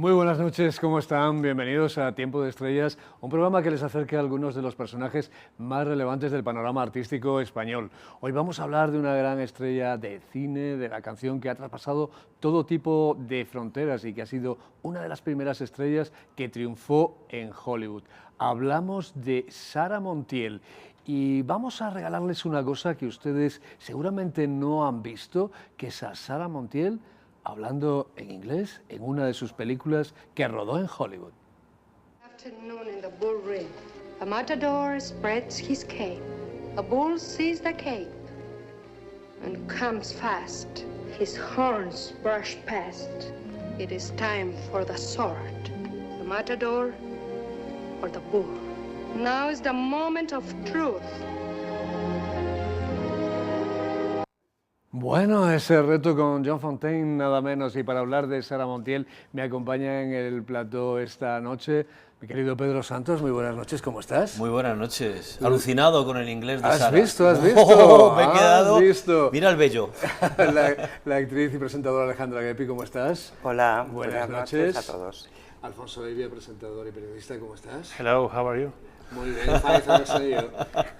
Muy buenas noches, ¿cómo están? Bienvenidos a Tiempo de Estrellas, un programa que les acerca a algunos de los personajes más relevantes del panorama artístico español. Hoy vamos a hablar de una gran estrella de cine, de la canción que ha traspasado todo tipo de fronteras y que ha sido una de las primeras estrellas que triunfó en Hollywood. Hablamos de Sara Montiel. Y vamos a regalarles una cosa que ustedes seguramente no han visto, que es a Sara Montiel hablando en inglés en una de sus películas que rodó en Hollywood. Afternoon in the bull ring. A matador spreads his cape. A bull sees the cape and comes fast. His horns brush past. It is time for the sword. The matador or the bull. Now is the moment of truth. Bueno, ese reto con John Fontaine, nada menos. Y para hablar de Sara Montiel, me acompaña en el plató esta noche mi querido Pedro Santos. Muy buenas noches, ¿cómo estás? Muy buenas noches. Alucinado con el inglés de Sara. ¿Has visto? ¿Has visto? Oh, me he quedado. ¿Has visto? Mira el bello. La actriz y presentadora Alejandra Guepi, ¿cómo estás? Hola, buenas noches a todos. Alfonso Levia, presentador y periodista, ¿cómo estás? Hello, how are you? Muy bien, fine, thanks to you.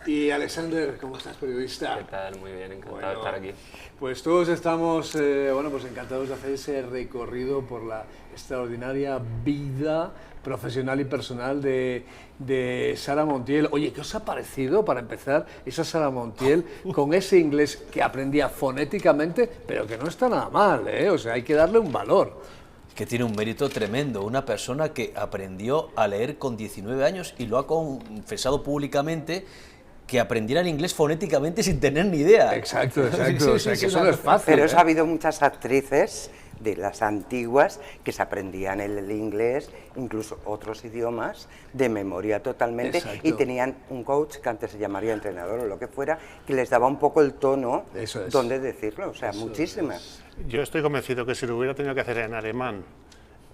Y Alexander, ¿cómo estás, periodista? ¿Qué tal? Muy bien, encantado de estar aquí. Pues todos estamos pues encantados de hacer ese recorrido por la extraordinaria vida profesional y personal de Sara Montiel. Oye, ¿qué os ha parecido, para empezar, esa Sara Montiel con ese inglés que aprendía fonéticamente, pero que no está nada mal, ¿eh? O sea, hay que darle un valor. Que tiene un mérito tremendo, una persona que aprendió a leer con 19 años y lo ha confesado públicamente, que aprendiera el inglés fonéticamente sin tener ni idea. Exacto, Sí, o sea, que eso no es fácil. Pero ha habido muchas actrices de las antiguas que se aprendían el inglés, incluso otros idiomas, de memoria totalmente. Exacto. Y tenían un coach, que antes se llamaría entrenador o lo que fuera, que les daba un poco el tono, donde decirlo, o sea, Eso muchísimas. Yo estoy convencido que si lo hubiera tenido que hacer en alemán,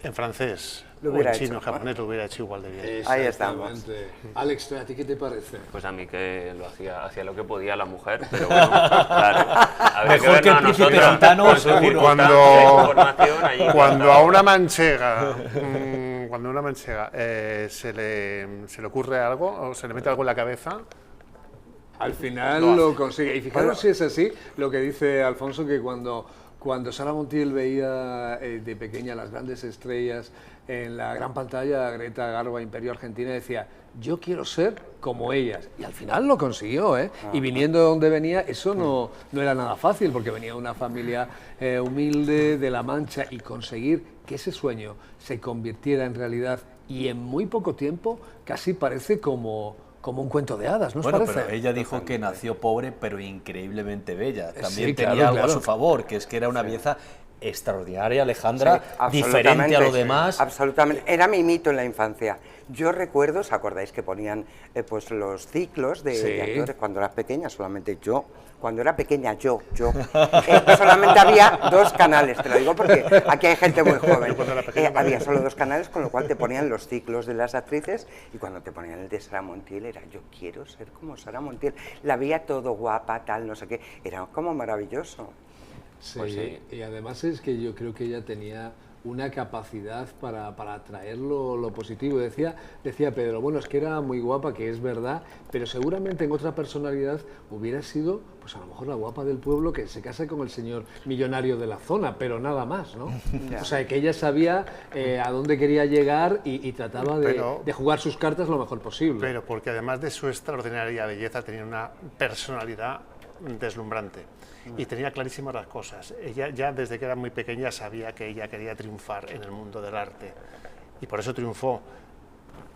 en francés, Lo o hubiera en chino, en hecho, ¿no? japonés, lo hubiera hecho igual de bien. Ahí estamos. Exactamente. Alex, ¿a ti qué te parece? Pues a mí que lo hacía lo que podía la mujer, pero bueno, claro. Habría Mejor que el vernos a príncipe nosotros, gitano, con sus seguro. circunstancias y información allí, Cuando claro. a una manchega, se le ocurre algo o se le mete algo en la cabeza, Al final lo consigue. Y fijaros si es así, lo que dice Alfonso, que cuando Sara Montiel veía de pequeña las grandes estrellas en la gran pantalla, Greta Garbo, Imperio Argentina, decía, yo quiero ser como ellas. Y al final lo consiguió, ¿eh? Y viniendo de donde venía, eso no era nada fácil, porque venía de una familia humilde de La Mancha, y conseguir que ese sueño se convirtiera en realidad y en muy poco tiempo casi parece como un cuento de hadas, ¿no os Bueno, parece? pero ella dijo que nació pobre, pero increíblemente bella. También Sí, tenía claro, algo claro. a su favor, que es que era una belleza extraordinaria, Alejandra, Sí, diferente a lo absolutamente, demás. Absolutamente. Era mi mito en la infancia. Yo recuerdo, ¿os acordáis que ponían pues los ciclos de actores cuando eras pequeña? Solamente yo. Cuando era pequeña, yo. Solamente había 2 canales, te lo digo porque aquí hay gente muy joven. Había solo 2 canales, con lo cual te ponían los ciclos de las actrices, y cuando te ponían el de Sara Montiel era, yo quiero ser como Sara Montiel. La veía todo guapa, tal, no sé qué. Era como maravilloso. Sí, Pues sí. y además es que yo creo que ella tenía una capacidad para atraer lo positivo. Decía Pedro, bueno, es que era muy guapa, que es verdad, pero seguramente en otra personalidad hubiera sido, pues a lo mejor la guapa del pueblo que se casa con el señor millonario de la zona, pero nada más, ¿no? O sea, que ella sabía a dónde quería llegar y trataba de jugar sus cartas lo mejor posible. pero porque además de su extraordinaria belleza tenía una personalidad deslumbrante y tenía clarísimas las cosas. Ella ya desde que era muy pequeña sabía que ella quería triunfar en el mundo del arte, y por eso triunfó,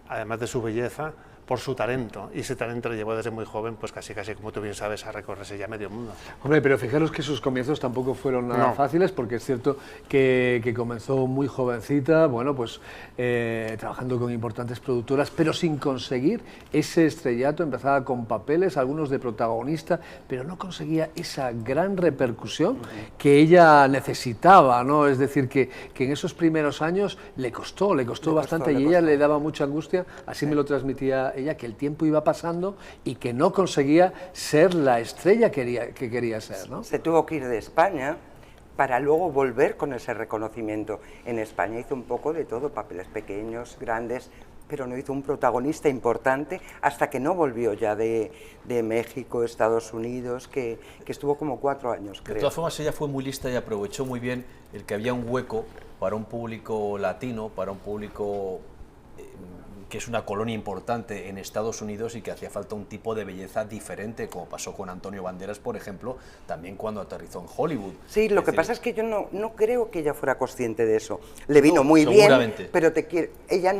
además de su belleza, por su talento, y ese talento le llevó desde muy joven, pues casi como tú bien sabes, a recorrerse ya medio mundo. Hombre, pero fijaros que sus comienzos tampoco fueron nada fáciles, porque es cierto que comenzó muy jovencita, bueno, pues trabajando con importantes productoras, pero sin conseguir ese estrellato. Empezaba con papeles, algunos de protagonista, pero no conseguía esa gran repercusión que ella necesitaba, ¿no? Es decir, que en esos primeros años le costó bastante, y ella le daba mucha angustia, así me lo transmitía ella, que el tiempo iba pasando y que no conseguía ser la estrella que quería ser, ¿no? Se tuvo que ir de España para luego volver con ese reconocimiento. En España hizo un poco de todo, papeles pequeños, grandes, pero no hizo un protagonista importante hasta que no volvió ya de México, Estados Unidos, que estuvo como 4 años, creo. De todas formas, ella fue muy lista y aprovechó muy bien el que había un hueco para un público latino, para un público que es una colonia importante en Estados Unidos y que hacía falta un tipo de belleza diferente, como pasó con Antonio Banderas, por ejemplo, también cuando aterrizó en Hollywood. Sí, lo que pasa es que yo no creo que ella fuera consciente de eso. Le vino muy bien, pero ella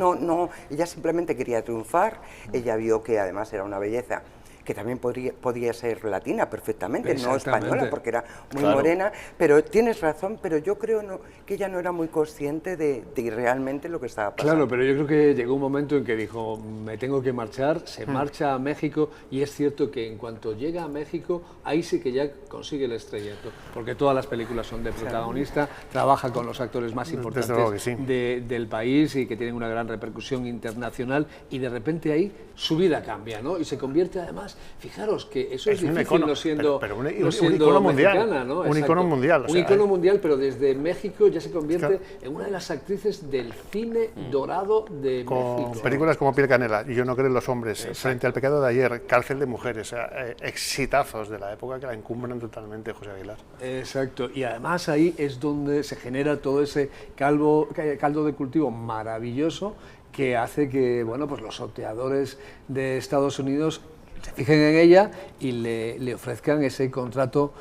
ella simplemente quería triunfar, ella vio que además era una belleza que también podía ser latina perfectamente, no española, porque era muy morena, pero tienes razón, pero yo creo que ella no era muy consciente de realmente lo que estaba pasando. Claro, pero yo creo que llegó un momento en que dijo, me tengo que marchar, se marcha a México, y es cierto que en cuanto llega a México, ahí sí que ya consigue el estrellato, porque todas las películas son de protagonista, trabaja con los actores más importantes del país y que tienen una gran repercusión internacional, y de repente ahí su vida cambia, ¿no? Y se convierte además, fijaros que eso es difícil icono, no siendo, pero no un siendo icono mexicana, mundial, ¿no? un icono mundial. Un icono mundial, pero desde México ya se convierte en una de las actrices del cine dorado de México. Con películas como Piel Canela, y Yo no creo en los hombres, Frente al pecado de ayer, Cárcel de mujeres, exitazos de la época que la encumbran totalmente, José Aguilar. Exacto, y además ahí es donde se genera todo ese caldo de cultivo maravilloso que hace que, bueno, pues los oteadores de Estados Unidos se fijen en ella y le ofrezcan ese contrato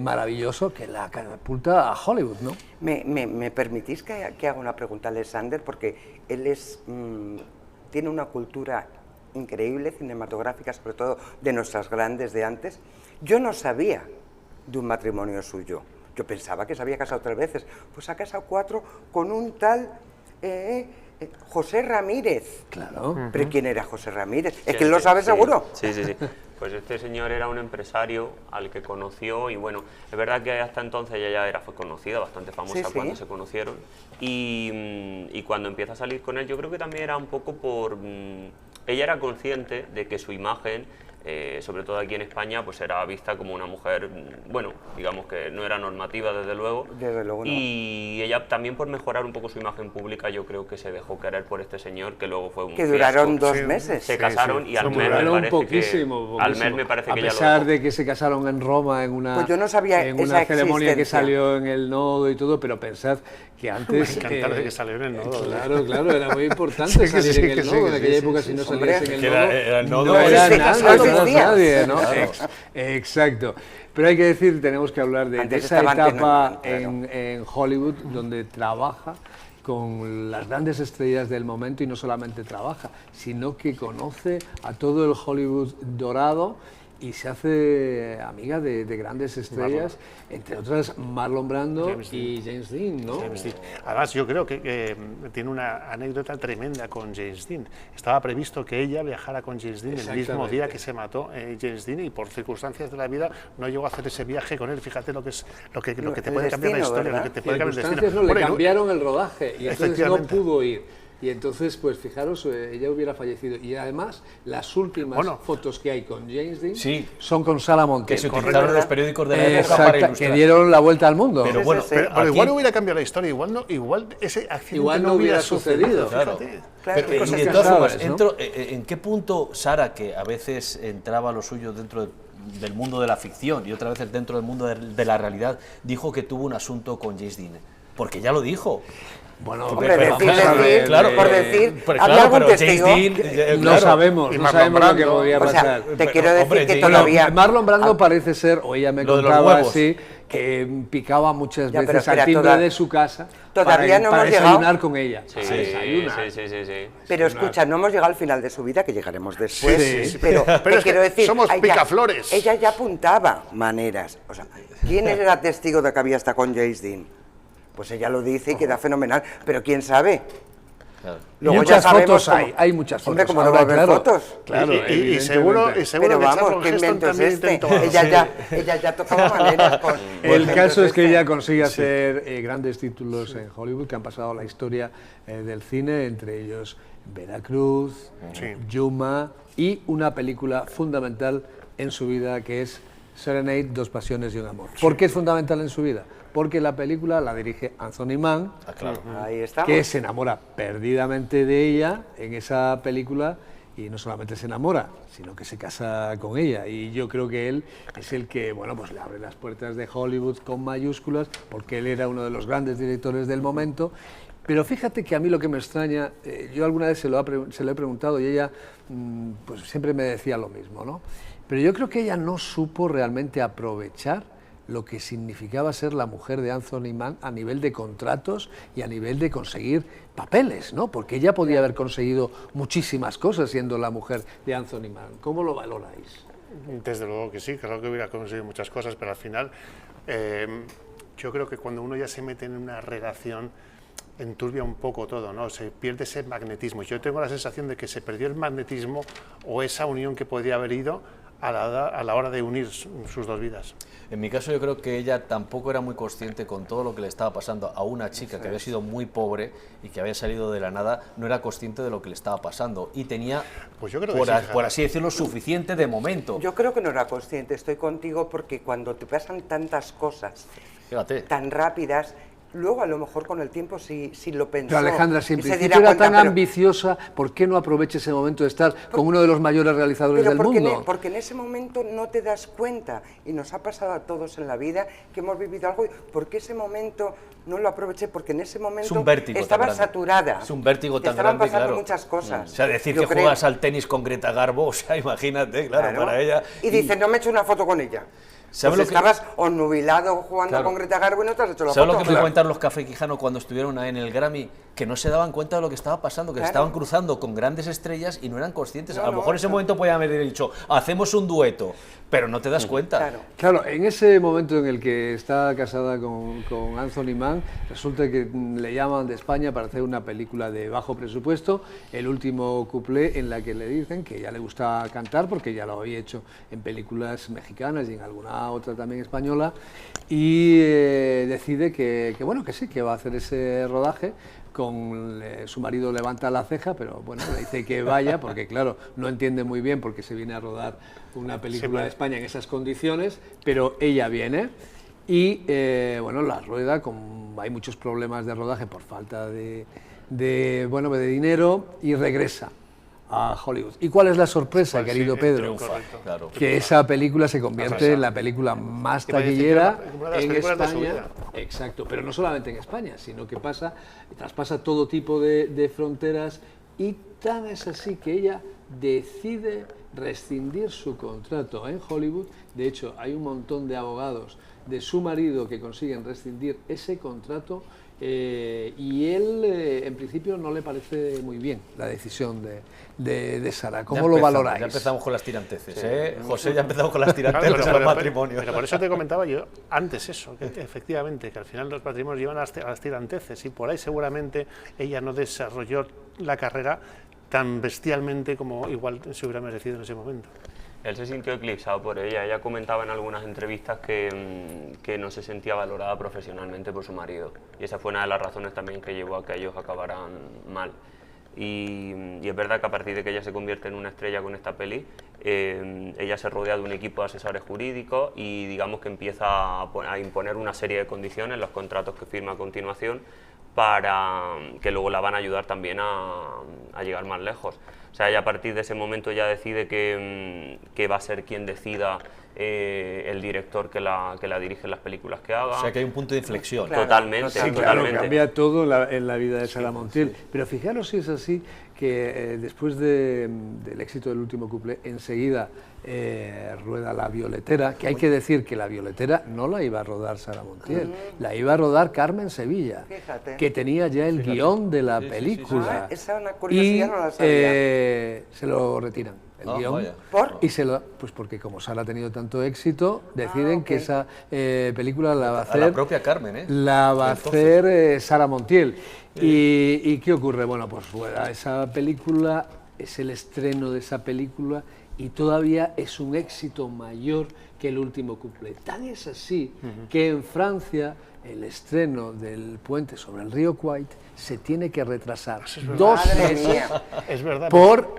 maravilloso que la catapulta a Hollywood, ¿no? ¿Me permitís que haga una pregunta a Alexander? Porque él tiene una cultura increíble, cinematográfica, sobre todo de nuestras grandes de antes. Yo no sabía de un matrimonio suyo. Yo pensaba que se había casado 3 veces. Pues se ha casado 4 con un tal José Ramírez. Claro. ¿Pero quién era José Ramírez? ¿Es que él lo sabe seguro? Sí. Pues este señor era un empresario al que conoció y bueno, es verdad que hasta entonces ella ya fue conocida, bastante famosa cuando se conocieron y cuando empieza a salir con él yo creo que también era un poco por... ella era consciente de que su imagen, sobre todo aquí en España, pues era vista como una mujer, bueno, digamos que no era normativa desde luego. Desde luego no. Y ella también por mejorar un poco su imagen pública yo creo que se dejó querer por este señor que luego fue un que duraron fiasco. 2 meses. Se casaron y al mes me parece que a pesar de que se casaron en Roma en una, pues yo no sabía en una ceremonia que salió en el nodo y todo, pero pensad que antes... Me encanta que salió en el nodo. Claro, era muy importante salir en el nodo. En aquella época si no salías en el nodo, no era nadie, ¿no? Claro. Exacto. Pero hay que decir, tenemos que hablar de esa etapa en Hollywood donde trabaja con las grandes estrellas del momento y no solamente trabaja, sino que conoce a todo el Hollywood dorado y se hace amiga de grandes estrellas, entre otras Marlon Brando y James Dean, ¿no? Además, yo creo que tiene una anécdota tremenda con James Dean. Estaba previsto que ella viajara con James Dean el mismo día que se mató James Dean y por circunstancias de la vida no llegó a hacer ese viaje con él. Fíjate lo que te puede cambiar la historia, lo que te puede cambiar el destino. No, le cambiaron el rodaje y entonces no pudo ir. Y entonces, pues fijaros, ella hubiera fallecido. Y además, las últimas fotos que hay con James Dean son con Sara Montero. Que se utilizaron los periódicos de la época para ilustrar. Que dieron la vuelta al mundo. Pero bueno, pero igual hubiera cambiado la historia, igual ese accidente no hubiera sucedido. Claro. Claro, y de todas formas, ¿en qué punto Sara, que a veces entraba lo suyo dentro del mundo de la ficción y otras veces dentro del mundo de la realidad, dijo que tuvo un asunto con James Dean? Porque ya lo dijo. Bueno, por decir, ¿había algún testigo? No sabemos lo que podría pasar. O sea, te quiero decir que todavía... Marlon Brando parece ser, o ella me contaba así, que picaba muchas veces al timbre de su casa todavía no para hemos desayunar llegado con ella. Sí. Pero escucha, no hemos llegado al final de su vida, que llegaremos después. Sí. Pero te quiero decir, somos picaflores. Ella ya apuntaba maneras. O sea, ¿quién era testigo de que había estado con James Dean? Pues ella lo dice y queda fenomenal, pero quién sabe. Claro. Luego muchas ya fotos hay muchas fotos. Hombre, como no va a haber fotos. Claro, y seguro pero que vamos, ¿qué invento es este? Ella ya tocaba maneras con... El caso es que ella consigue hacer grandes títulos en Hollywood que han pasado a la historia del cine, entre ellos Veracruz, Yuma y una película fundamental en su vida que es Serenade, 2 pasiones y un amor. ¿Por qué es fundamental en su vida? porque la película la dirige Anthony Mann, Claro. Ahí estamos. que se enamora perdidamente de ella en esa película, y no solamente se enamora, sino que se casa con ella, y yo creo que él es el que, bueno, pues le abre las puertas de Hollywood con mayúsculas, porque él era uno de los grandes directores del momento. Pero fíjate que a mí lo que me extraña, yo alguna vez se lo he preguntado, y ella pues siempre me decía lo mismo, ¿no? Pero yo creo que ella no supo realmente aprovechar lo que significaba ser la mujer de Anthony Mann a nivel de contratos y a nivel de conseguir papeles, ¿no? Porque ella podía haber conseguido muchísimas cosas siendo la mujer de Anthony Mann. ¿Cómo lo valoráis? Desde luego que sí, creo que hubiera conseguido muchas cosas, pero al final yo creo que cuando uno ya se mete en una relación enturbia un poco todo, ¿no? Se pierde ese magnetismo. Yo tengo la sensación de que se perdió el magnetismo o esa unión que podría haber ido a la hora de unir sus dos vidas. En mi caso yo creo que ella tampoco era muy consciente con todo lo que le estaba pasando a una chica que había sido muy pobre y que había salido de la nada, no era consciente de lo que le estaba pasando y tenía, pues yo creo que por así decirlo, suficiente de momento. Yo creo que no era consciente, estoy contigo, porque cuando te pasan tantas cosas Fíjate. tan rápidas, luego a lo mejor con el tiempo sí lo pensó. Pero Alejandra, si en y se principio dirá era cuenta, tan pero- ambiciosa, ¿por qué no aprovecha ese momento de estar con uno de los mayores realizadores Pero del mundo? porque en ese momento no te das cuenta, y nos ha pasado a todos en la vida que hemos vivido algo, porque ese momento no lo aproveché, porque en ese momento Es un vértigo estaba tan grande. saturada. Es un vértigo tan Estaban grande, pasando claro. muchas cosas. O sea, decir yo que creo. juegas al tenis con Greta Garbo, o sea, imagínate, claro, para ella. Y dice, no me he hecho una foto con ella. ¿Sabes Pues lo que- estabas onnubilado jugando Claro. con Greta Garbo y no te has hecho la ¿Sabes foto. lo que me cuentan los Café Quijano cuando estuvieron ahí en el Grammy? Que no se daban cuenta de lo que estaba pasando, que se Claro. estaban cruzando con grandes estrellas y no eran conscientes. No, a lo mejor en ese momento podían haber dicho, hacemos un dueto, pero no te das cuenta. Claro. Claro, en ese momento en el que está casada con Anthony Mann, resulta que le llaman de España para hacer una película de bajo presupuesto, el último cuplé en la que le dicen que ya le gusta cantar, porque ya lo había hecho en películas mexicanas y en alguna otra también española, y decide que bueno, que sí, que va a hacer ese rodaje. Su marido levanta la ceja, pero bueno, le dice que vaya, porque claro, no entiende muy bien por qué se viene a rodar una película de España en esas condiciones, pero ella viene y bueno, la rueda, hay muchos problemas de rodaje por falta de dinero, y regresa a Hollywood. ¿Y cuál es la sorpresa, Pues sí, querido Pedro? triunfa. Correcto. Claro. Que esa película se convierte en la película más Iba a decir que era taquillera una de las en películas de su España. vida. Exacto, pero no solamente en España, sino que traspasa todo tipo de fronteras, y tan es así que ella decide rescindir su contrato en Hollywood. De hecho, hay un montón de abogados de su marido que consiguen rescindir ese contrato, y él en principio no le parece muy bien la decisión de Sara. ¿Cómo lo valoráis? Ya empezamos con las tiranteces, ¿eh? José, ya empezamos con las Claro, tiranteces al matrimonio. pero por eso te comentaba yo antes eso, que efectivamente, que al final los matrimonios llevan a las tiranteces, y por ahí seguramente ella no desarrolló la carrera tan bestialmente como igual se hubiera merecido en ese momento. Él se sintió eclipsado por ella. Ella comentaba en algunas entrevistas que no se sentía valorada profesionalmente por su marido. Y esa fue una de las razones también que llevó a que ellos acabaran mal. Y es verdad que a partir de que ella se convierte en una estrella con esta peli, ella se rodea de un equipo de asesores jurídicos y digamos que empieza a imponer una serie de condiciones en los contratos que firma a continuación, para que luego la van a ayudar también a llegar más lejos. O sea, ella a partir de ese momento ya decide que va a ser quien decida el director que la dirige en las películas que haga. O sea que hay un punto de inflexión. Claro. Totalmente, Sí, Sí, claro, totalmente. cambia todo en la vida de Sara Montiel. Pero fijaros si es así, que después del éxito del último cuplé, enseguida rueda La Violetera, que hay que decir que La Violetera no la iba a rodar Sara Montiel, la iba a rodar Carmen Sevilla, Fíjate. que tenía ya el guión de la película. Ah, esa es una Y curiosidad, no la sabía. se lo retiran, el guión. Vaya. ¿Por? Y pues porque como Sara ha tenido tanto éxito, deciden que esa película la va a A hacer... la propia Carmen, ¿eh? La va a hacer Sara Montiel. ¿Y qué ocurre? Bueno, pues esa película, es el estreno de esa película y todavía es un éxito mayor que El último cuplé. Tan es así que en Francia el estreno del Puente sobre el río Kwai se tiene que retrasar 2 meses. Es verdad.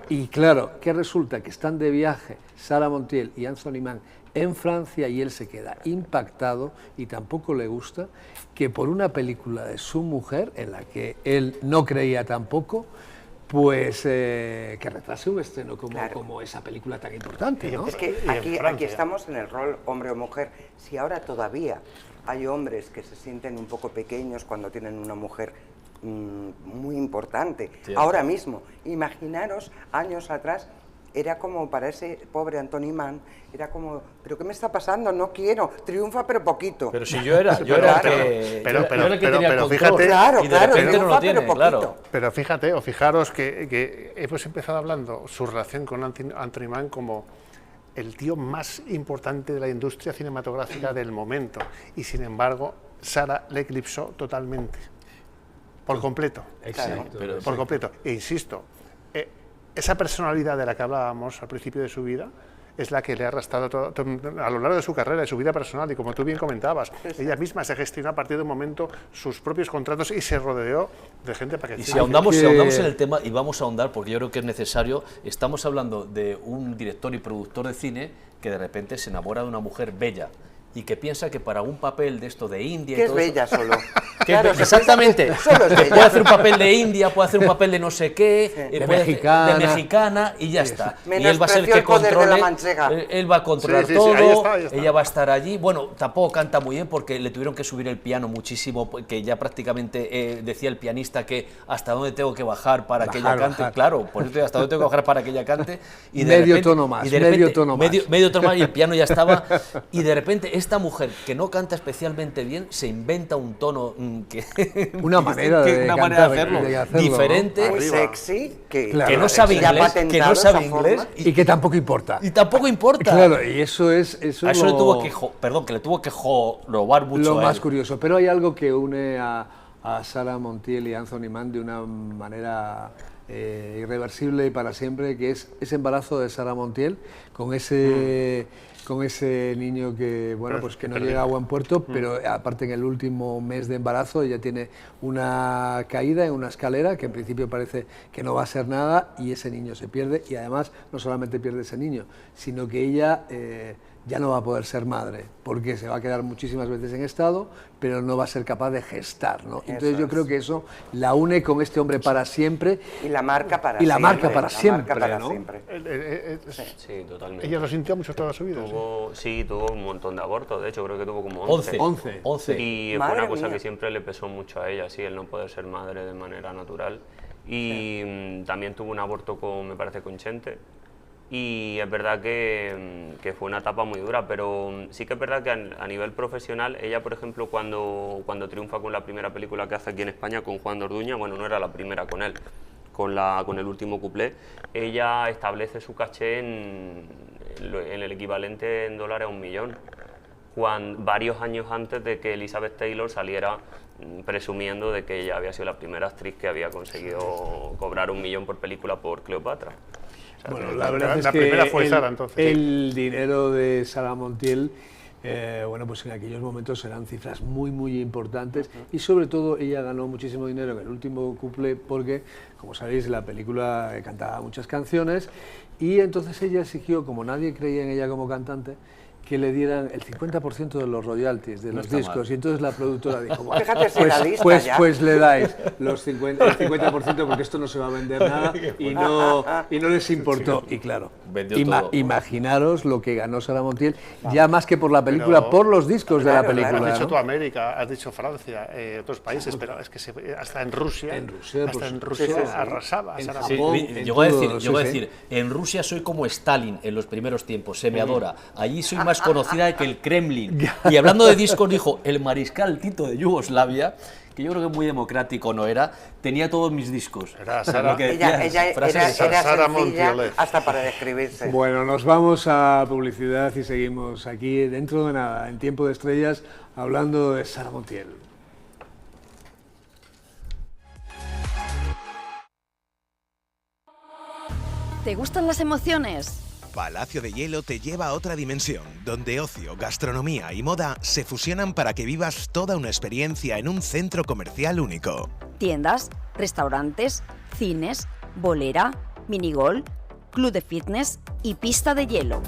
Y claro, que resulta que están de viaje Sara Montiel y Anthony Mann en Francia y él se queda impactado y tampoco le gusta que por una película de su mujer, en la que él no creía tampoco, pues que retrase un estreno como esa película tan importante, ¿no? Es que aquí estamos en el rol hombre o mujer. Si ahora todavía hay hombres que se sienten un poco pequeños cuando tienen una mujer muy importante, ahora mismo, imaginaros años atrás, era como para ese pobre Anthony Mann, era como, ¿pero qué me está pasando? No quiero, triunfa pero poquito. Pero si yo era el que tenía el control, fíjate, y de repente no lo tiene, claro. Pero fíjate, o fijaros que hemos empezado hablando su relación con Anthony Mann como el tío más importante de la industria cinematográfica del momento, y sin embargo, Sara le eclipsó totalmente, por completo. Exacto. Por completo. E insisto, esa personalidad de la que hablábamos al principio de su vida es la que le ha arrastrado a lo largo de su carrera, de su vida personal, y como tú bien comentabas, ella misma se gestionó a partir de un momento sus propios contratos y se rodeó de gente para que... Y si ahondamos en el tema, y vamos a ahondar porque yo creo que es necesario, estamos hablando de un director y productor de cine que de repente se enamora de una mujer bella y que piensa que para un papel de esto de India... Que es bella solo. Claro, exactamente. Puede hacer un papel de India, puede hacer un papel de no sé qué, de mexicana, y ya está. Y Menospreció él va a ser el que el poder de la controle, manchega. él va a controlar Sí, todo, ahí está. ella va a estar allí. Bueno, tampoco canta muy bien porque le tuvieron que subir el piano muchísimo, que ya prácticamente decía el pianista que hasta dónde tengo que bajar para que ella cante. Claro, por eso hasta dónde tengo que bajar para que ella cante. Y de medio repente, tono más, y de repente, medio tono más. Y el piano ya estaba. Y de repente esta mujer que no canta especialmente bien se inventa un tono una manera de hacerlo diferente, ¿no? Muy sexy, que no sabe inglés, y que tampoco importa. Y tampoco importa. Claro, y eso es a eso le tuvo que jorobar mucho. Lo más curioso, pero hay algo que une a Sara Montiel y Anthony Mann de una manera irreversible y para siempre, que es ese embarazo de Sara Montiel con ese niño que, bueno, pues que no llega a buen puerto, pero aparte en el último mes de embarazo ella tiene una caída en una escalera que en principio parece que no va a ser nada y ese niño se pierde, y además no solamente pierde ese niño, sino que ella ya no va a poder ser madre, porque se va a quedar muchísimas veces en estado, pero no va a ser capaz de gestar, ¿no? Entonces yo creo que eso la une con este hombre para siempre. Y la marca para siempre. siempre. Sí, totalmente. Ella lo sintió mucho toda su vida. Tuvo un montón de abortos, de hecho creo que tuvo como 11. Y fue una cosa que siempre le pesó mucho a ella, sí, el no poder ser madre de manera natural. Y también tuvo un aborto me parece, con Chente. Y es verdad que fue una etapa muy dura, pero sí que es verdad que a nivel profesional, ella, por ejemplo, cuando triunfa con la primera película que hace aquí en España con Juan de Orduña, bueno, no era la primera con él, con el último cuplé, ella establece su caché en el equivalente en dólares a 1 millón, varios años antes de que Elizabeth Taylor saliera presumiendo de que ella había sido la primera actriz que había conseguido cobrar 1 millón por película por Cleopatra. Bueno, la verdad es que primera fue Sara, entonces. El dinero de Sara Montiel, bueno, pues en aquellos momentos eran cifras muy, muy importantes, y sobre todo ella ganó muchísimo dinero en el último cuplé porque, como sabéis, la película cantaba muchas canciones, y entonces ella exigió, como nadie creía en ella como cantante, que le dieran el 50% de los royalties de los discos, y entonces la productora dijo, bueno, pues le dais el 50% porque esto no se va a vender nada, y no les importó. Y claro, imaginaros lo que ganó Sara Montiel, ya más que por la película, por los discos de la película. Has dicho tú América, has dicho Francia, otros países, pero es que hasta en Rusia arrasaba. Yo voy a decir, en Rusia soy como Stalin en los primeros tiempos, se me adora. Allí soy más conocida que el Kremlin. Y hablando de discos, dijo, el mariscal Tito de Yugoslavia, que yo creo que muy democrático no era, tenía todos mis discos. Era Sara. Ella era sencilla hasta para describirse. Bueno, nos vamos a publicidad y seguimos aquí dentro de nada, en Tiempo de Estrellas, hablando de Sara Montiel. ¿Te gustan las emociones? Palacio de Hielo te lleva a otra dimensión, donde ocio, gastronomía y moda se fusionan para que vivas toda una experiencia en un centro comercial único. Tiendas, restaurantes, cines, bolera, minigol, club de fitness y pista de hielo.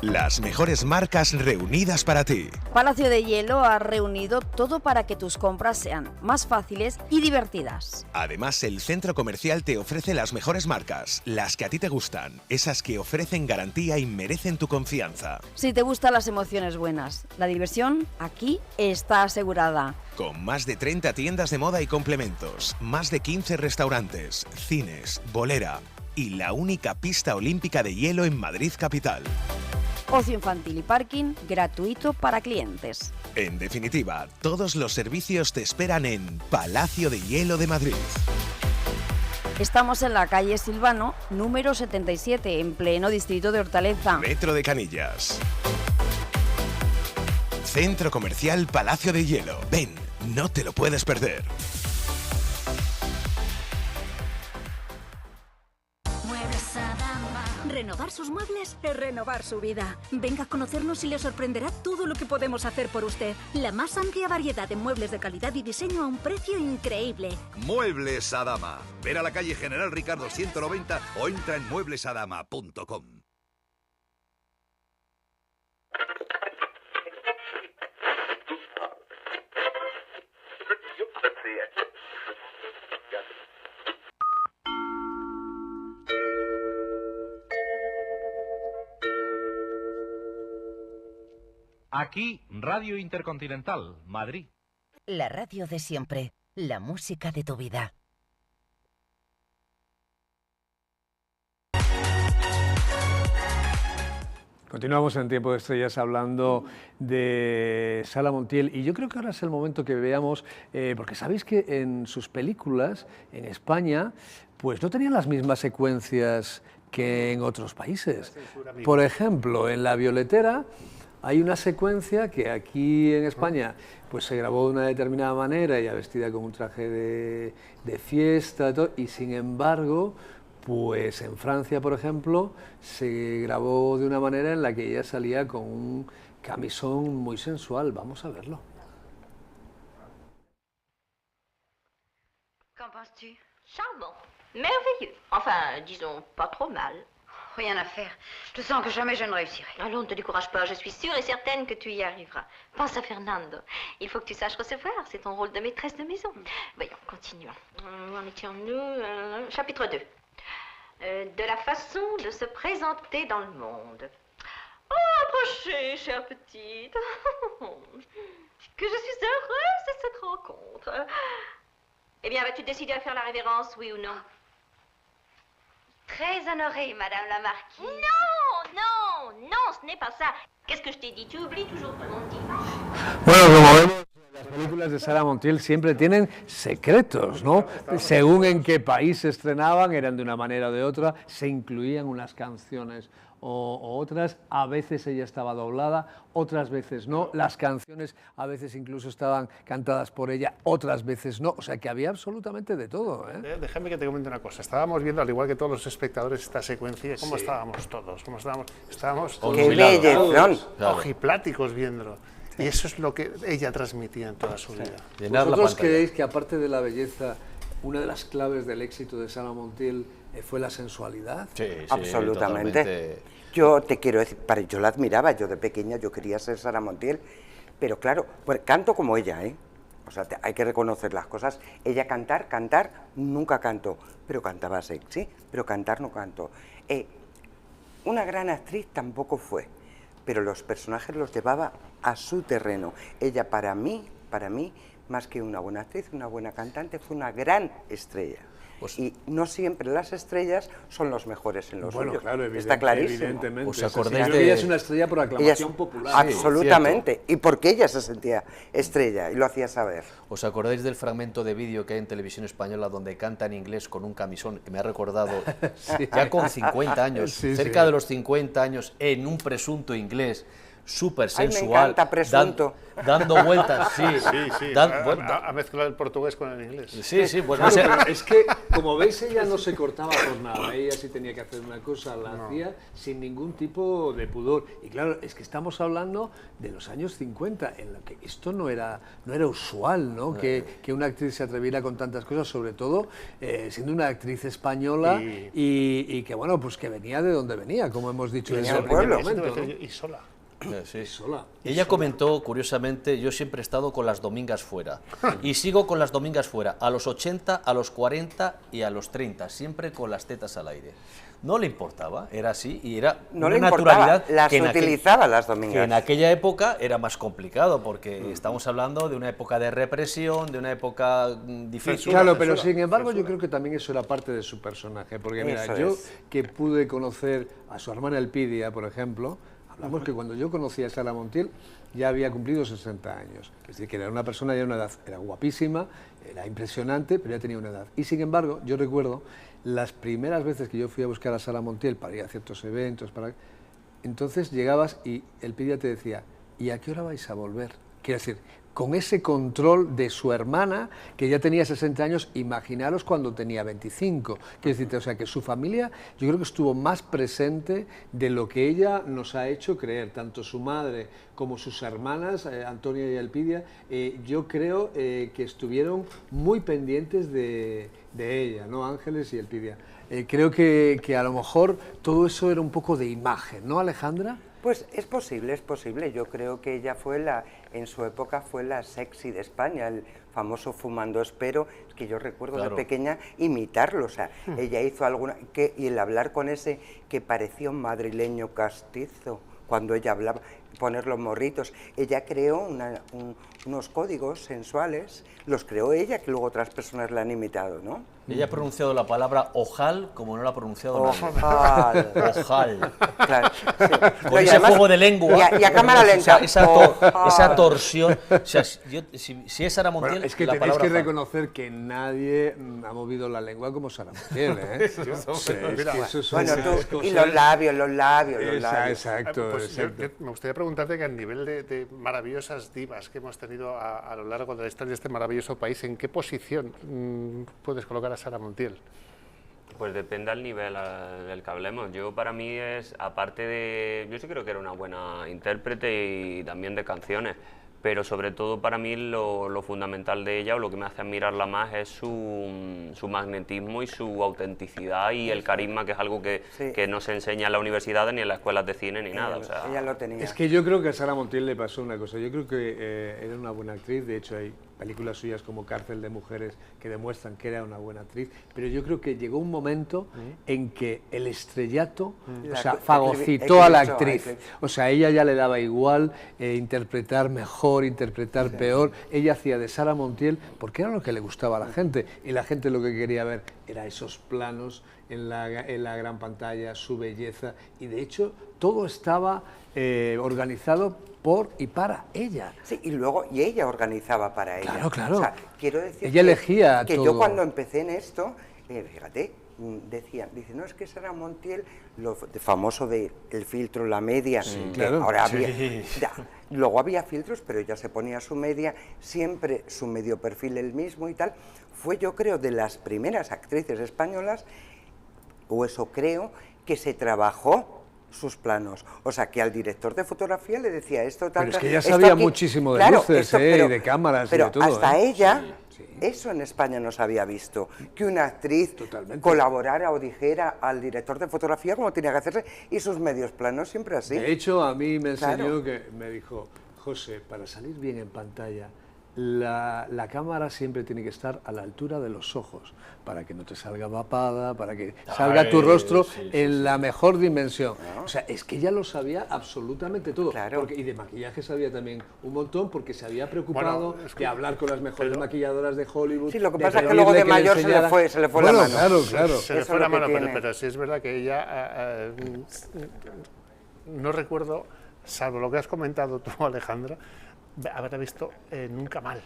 Las mejores marcas reunidas para ti. Palacio de Hielo ha reunido todo para que tus compras sean más fáciles y divertidas. Además, el centro comercial te ofrece las mejores marcas, las que a ti te gustan, esas que ofrecen garantía y merecen tu confianza. Si te gustan las emociones buenas, la diversión aquí está asegurada. Con más de 30 tiendas de moda y complementos, más de 15 restaurantes, cines, bolera y la única pista olímpica de hielo en Madrid capital. Ocio infantil y parking gratuito para clientes. En definitiva, todos los servicios te esperan en Palacio de Hielo de Madrid. Estamos en la calle Silvano, número 77, en pleno distrito de Hortaleza. Metro de Canillas. Centro Comercial Palacio de Hielo. Ven, no te lo puedes perder. Renovar sus muebles es renovar su vida. Venga a conocernos y le sorprenderá todo lo que podemos hacer por usted. La más amplia variedad de muebles de calidad y diseño a un precio increíble. Muebles Adama. Ver a la calle General Ricardo 190 o entra en mueblesadama.com. Aquí, Radio Intercontinental, Madrid. La radio de siempre, la música de tu vida. Continuamos en Tiempo de Estrellas hablando de Sara Montiel y yo creo que ahora es el momento que veamos, porque sabéis que en sus películas, en España, pues no tenían las mismas secuencias que en otros países. Por ejemplo, en La Violetera hay una secuencia que aquí en España pues se grabó de una determinada manera, ella vestida con un traje de fiesta y todo, y sin embargo, pues en Francia, por ejemplo, se grabó de una manera en la que ella salía con un camisón muy sensual. Vamos a verlo. Qu'en penses-tu? Charmant, merveilleux. Enfin, disons, pas trop mal. Rien à faire. Je sens que jamais je ne réussirai. Allons, ne te décourage pas. Je suis sûre et certaine que tu y arriveras. Pense à Fernando. Il faut que tu saches recevoir. C'est ton rôle de maîtresse de maison. Voyons, continuons. Où en étions-nous? Chapitre 2. De la façon de se présenter dans le monde. Oh, approchez, chère petite. Que je suis heureuse de cette rencontre. Eh bien, vas-tu décider à faire la révérence, oui ou non? Très honorée, Madame la Marquise. Non, non, non, ce n'est pas ça. Qu'est-ce que je t'ai dit? Tu oublies toujours tout le monde dit. Bueno, como vemos, las películas de Sara Montiel siempre tienen secretos, ¿no? Según en qué país se estrenaban, eran de una manera o de otra, se incluían unas canciones o otras, a veces ella estaba doblada, otras veces no, las canciones a veces incluso estaban cantadas por ella, otras veces no, o sea que había absolutamente de todo, ¿eh? Déjame que te comente una cosa, estábamos viendo, al igual que todos los espectadores, esta secuencia, ¿cómo estábamos todos? ¿Cómo estábamos ¡Qué bellezón! Ojipláticos viéndolo. Y eso es lo que ella transmitía en toda su vida. ¿Vosotros creéis que aparte de la belleza, una de las claves del éxito de Sara Montiel fue la sensualidad? Sí, absolutamente. Totalmente. Yo te quiero decir, yo la admiraba, yo de pequeña yo quería ser Sara Montiel, pero claro, pues canto como ella, ¿eh? O sea, hay que reconocer las cosas. Ella cantar, nunca cantó, pero cantaba sexy, pero cantar no cantó. Una gran actriz tampoco fue, pero los personajes los llevaba a su terreno. Ella para mí, más que una buena actriz, una buena cantante, fue una gran estrella. Pues, y no siempre las estrellas son los mejores en los suyos. Claro, está clarísimo. Evidentemente. ¿Os acordáis ella es una estrella por aclamación popular. Absolutamente. Y porque ella se sentía estrella y lo hacía saber. ¿Os acordáis del fragmento de vídeo que hay en Televisión Española donde canta en inglés con un camisón que me ha recordado ya con 50 años, cerca de los 50 años, en un presunto inglés? súper Ay, me sensual, encanta, presunto. dando vueltas, sí. Ha mezclado el portugués con el inglés. Sí, pues Claro, no sé. pero es que, como veis, ella no se cortaba por nada. Ella sí tenía que hacer una cosa, la hacía sin ningún tipo de pudor. Y claro, es que estamos hablando de los años 50, en lo que esto no era usual, ¿no? Que una actriz se atreviera con tantas cosas, sobre todo siendo una actriz española y que, bueno, pues que venía de donde venía, como hemos dicho en el primer momento, ¿no? Y sola. Sí. Sola. Ella comentó, curiosamente, yo siempre he estado con las domingas fuera y sigo con las domingas fuera, a los 80, a los 40 y a los 30, siempre con las tetas al aire. No le importaba, era así y era no una le naturalidad las que utilizaba las domingas. Que en aquella época era más complicado porque estamos hablando de una época de represión, de una época difícil. Claro, pero sin embargo yo creo que también eso era parte de su personaje, porque mira, yo que pude conocer a su hermana Elpidia, por ejemplo, hablamos que cuando yo conocí a Sara Montiel ya había cumplido 60 años, es decir, que era una persona ya de una edad, era guapísima, era impresionante, pero ya tenía una edad. Y sin embargo, yo recuerdo las primeras veces que yo fui a buscar a Sara Montiel para ir a ciertos eventos, entonces llegabas y Elpidia te decía, ¿y a qué hora vais a volver? Quiero decir, con ese control de su hermana, que ya tenía 60 años, imaginaros cuando tenía 25. Quiero decirte, o sea, que su familia, yo creo que estuvo más presente de lo que ella nos ha hecho creer, tanto su madre como sus hermanas, Antonia y Elpidia, yo creo que estuvieron muy pendientes de ella, ¿no? Ángeles y Elpidia. Creo que a lo mejor todo eso era un poco de imagen, ¿no, Alejandra? Pues es posible. Yo creo que ella fue en su época fue la sexy de España, el famoso Fumando Espero, es que yo recuerdo de pequeña imitarlo, o sea, ella hizo alguna, y el hablar con ese que parecía un madrileño castizo, cuando ella hablaba, poner los morritos, ella creó unos códigos sensuales, los creó ella, que luego otras personas la han imitado, ¿no? Ella ha pronunciado la palabra ojal como no la ha pronunciado nadie. Ojal. Ojal. Claro, sí. Con ese juego de lengua. Y a cámara lenta. Esa torsión. O sea, si es Sara Montiel, bueno, es que la tenéis que ojal. reconocer que nadie ha movido la lengua como Sara Montiel, ¿eh? Y los labios. Exacto. Pues exacto. Me gustaría preguntarte que a nivel de maravillosas divas que hemos tenido a lo largo de la historia de este maravilloso país, ¿en qué posición puedes colocar a Sara Montiel? Pues depende del nivel del que hablemos. Yo, para mí, aparte de... Yo sí creo que era una buena intérprete y también de canciones, pero sobre todo para mí lo fundamental de ella, o lo que me hace admirarla más, es su magnetismo y su autenticidad y el carisma, que es algo que no se enseña en la universidad ni en las escuelas de cine ni nada. O sea, ella lo tenía. Es que yo creo que a Sara Montiel le pasó una cosa, yo creo que era una buena actriz, de hecho hay películas suyas como Cárcel de Mujeres que demuestran que era una buena actriz, pero yo creo que llegó un momento en que el estrellato, o sea, fagocitó a la actriz. O sea, ella ya le daba igual interpretar mejor, interpretar peor. Ella hacía de Sara Montiel porque era lo que le gustaba a la gente, y la gente lo que quería ver era esos planos en la gran pantalla, su belleza, y de hecho todo estaba organizado por y para ella. Sí, y ella organizaba para ella. Claro. O sea, quiero decir ella elegía que todo. Yo cuando empecé en esto, fíjate, dice, no, es que Sara Montiel, lo famoso de el filtro, la media, claro. Ahora había, luego había filtros, pero ella se ponía su media, siempre su medio perfil el mismo y tal. Fue, yo creo, de las primeras actrices españolas, o eso creo, que se trabajó sus planos, o sea, que al director de fotografía le decía esto, tal, pero es que ella sabía muchísimo de luces, y de cámaras y de todo. Pero hasta ella, eso en España no se había visto, que una actriz colaborara o dijera al director de fotografía cómo tenía que hacerse, y sus medios planos siempre así. De hecho, a mí me enseñó que me dijo, José, para salir bien en pantalla, la cámara siempre tiene que estar a la altura de los ojos, para que no te salga papada, para que salga tu rostro en la mejor dimensión. O sea, es que ella lo sabía absolutamente todo. Y de maquillaje sabía también un montón, porque se había preocupado de hablar con las mejores maquilladoras de Hollywood. Sí, lo que pasa es que luego de mayor se le fue la mano. Claro. Se le fue la mano, pero sí es verdad que ella, no recuerdo, salvo lo que has comentado tú, Alejandra, haberla visto nunca mal.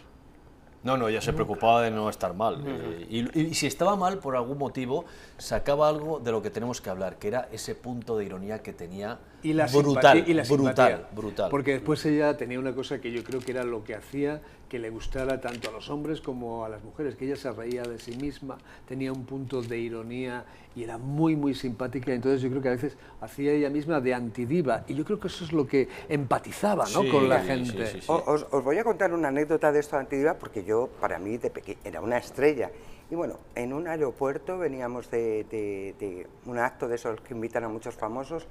No, ella se preocupaba de no estar mal. Y si estaba mal, por algún motivo, sacaba algo de lo que tenemos que hablar, que era ese punto de ironía que tenía y la brutal, y la brutal. Porque después ella tenía una cosa que yo creo que era lo que hacía que le gustara tanto a los hombres como a las mujeres, que ella se reía de sí misma, tenía un punto de ironía y era muy, muy simpática. Entonces yo creo que a veces hacía ella misma de antidiva, y yo creo que eso es lo que empatizaba, ¿no?, con la gente. Os voy a contar una anécdota de esto de antidiva, porque yo, para mí, de pequeña, era una estrella. Y bueno, en un aeropuerto veníamos de un acto de esos que invitan a muchos famosos,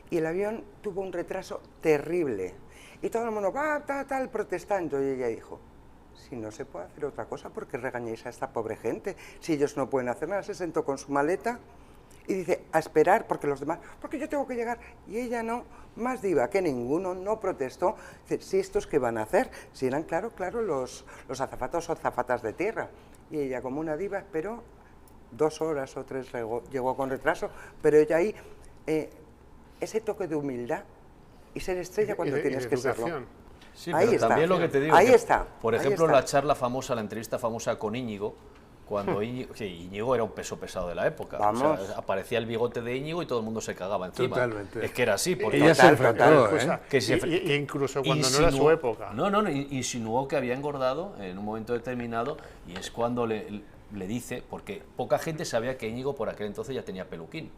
y el avión tuvo un retraso terrible. Y todo el mundo, tal, protestando. Y ella dijo, si no se puede hacer otra cosa, ¿por qué regañáis a esta pobre gente? Si ellos no pueden hacer nada. Se sentó con su maleta y dice, a esperar, porque los demás, porque yo tengo que llegar. Y ella no, más diva que ninguno, no protestó. Dice, si estos qué van a hacer, si eran, claro, los azafatos o azafatas de tierra. Y ella, como una diva, esperó 2 horas o 3, llegó con retraso, pero ella ahí, ese toque de humildad y ser estrella cuando tienes que serlo. Sí, ahí está. También lo que te digo, ahí está. Por ejemplo, la charla famosa, la entrevista famosa con Íñigo, cuando Íñigo era un peso pesado de la época. O sea, aparecía el bigote de Íñigo y todo el mundo se cagaba encima. Totalmente. Es que era así. Porque ella se enfrentó, y incluso cuando no era su época. Insinuó que había engordado en un momento determinado, y es cuando le dice, porque poca gente sabía que Íñigo por aquel entonces ya tenía peluquín.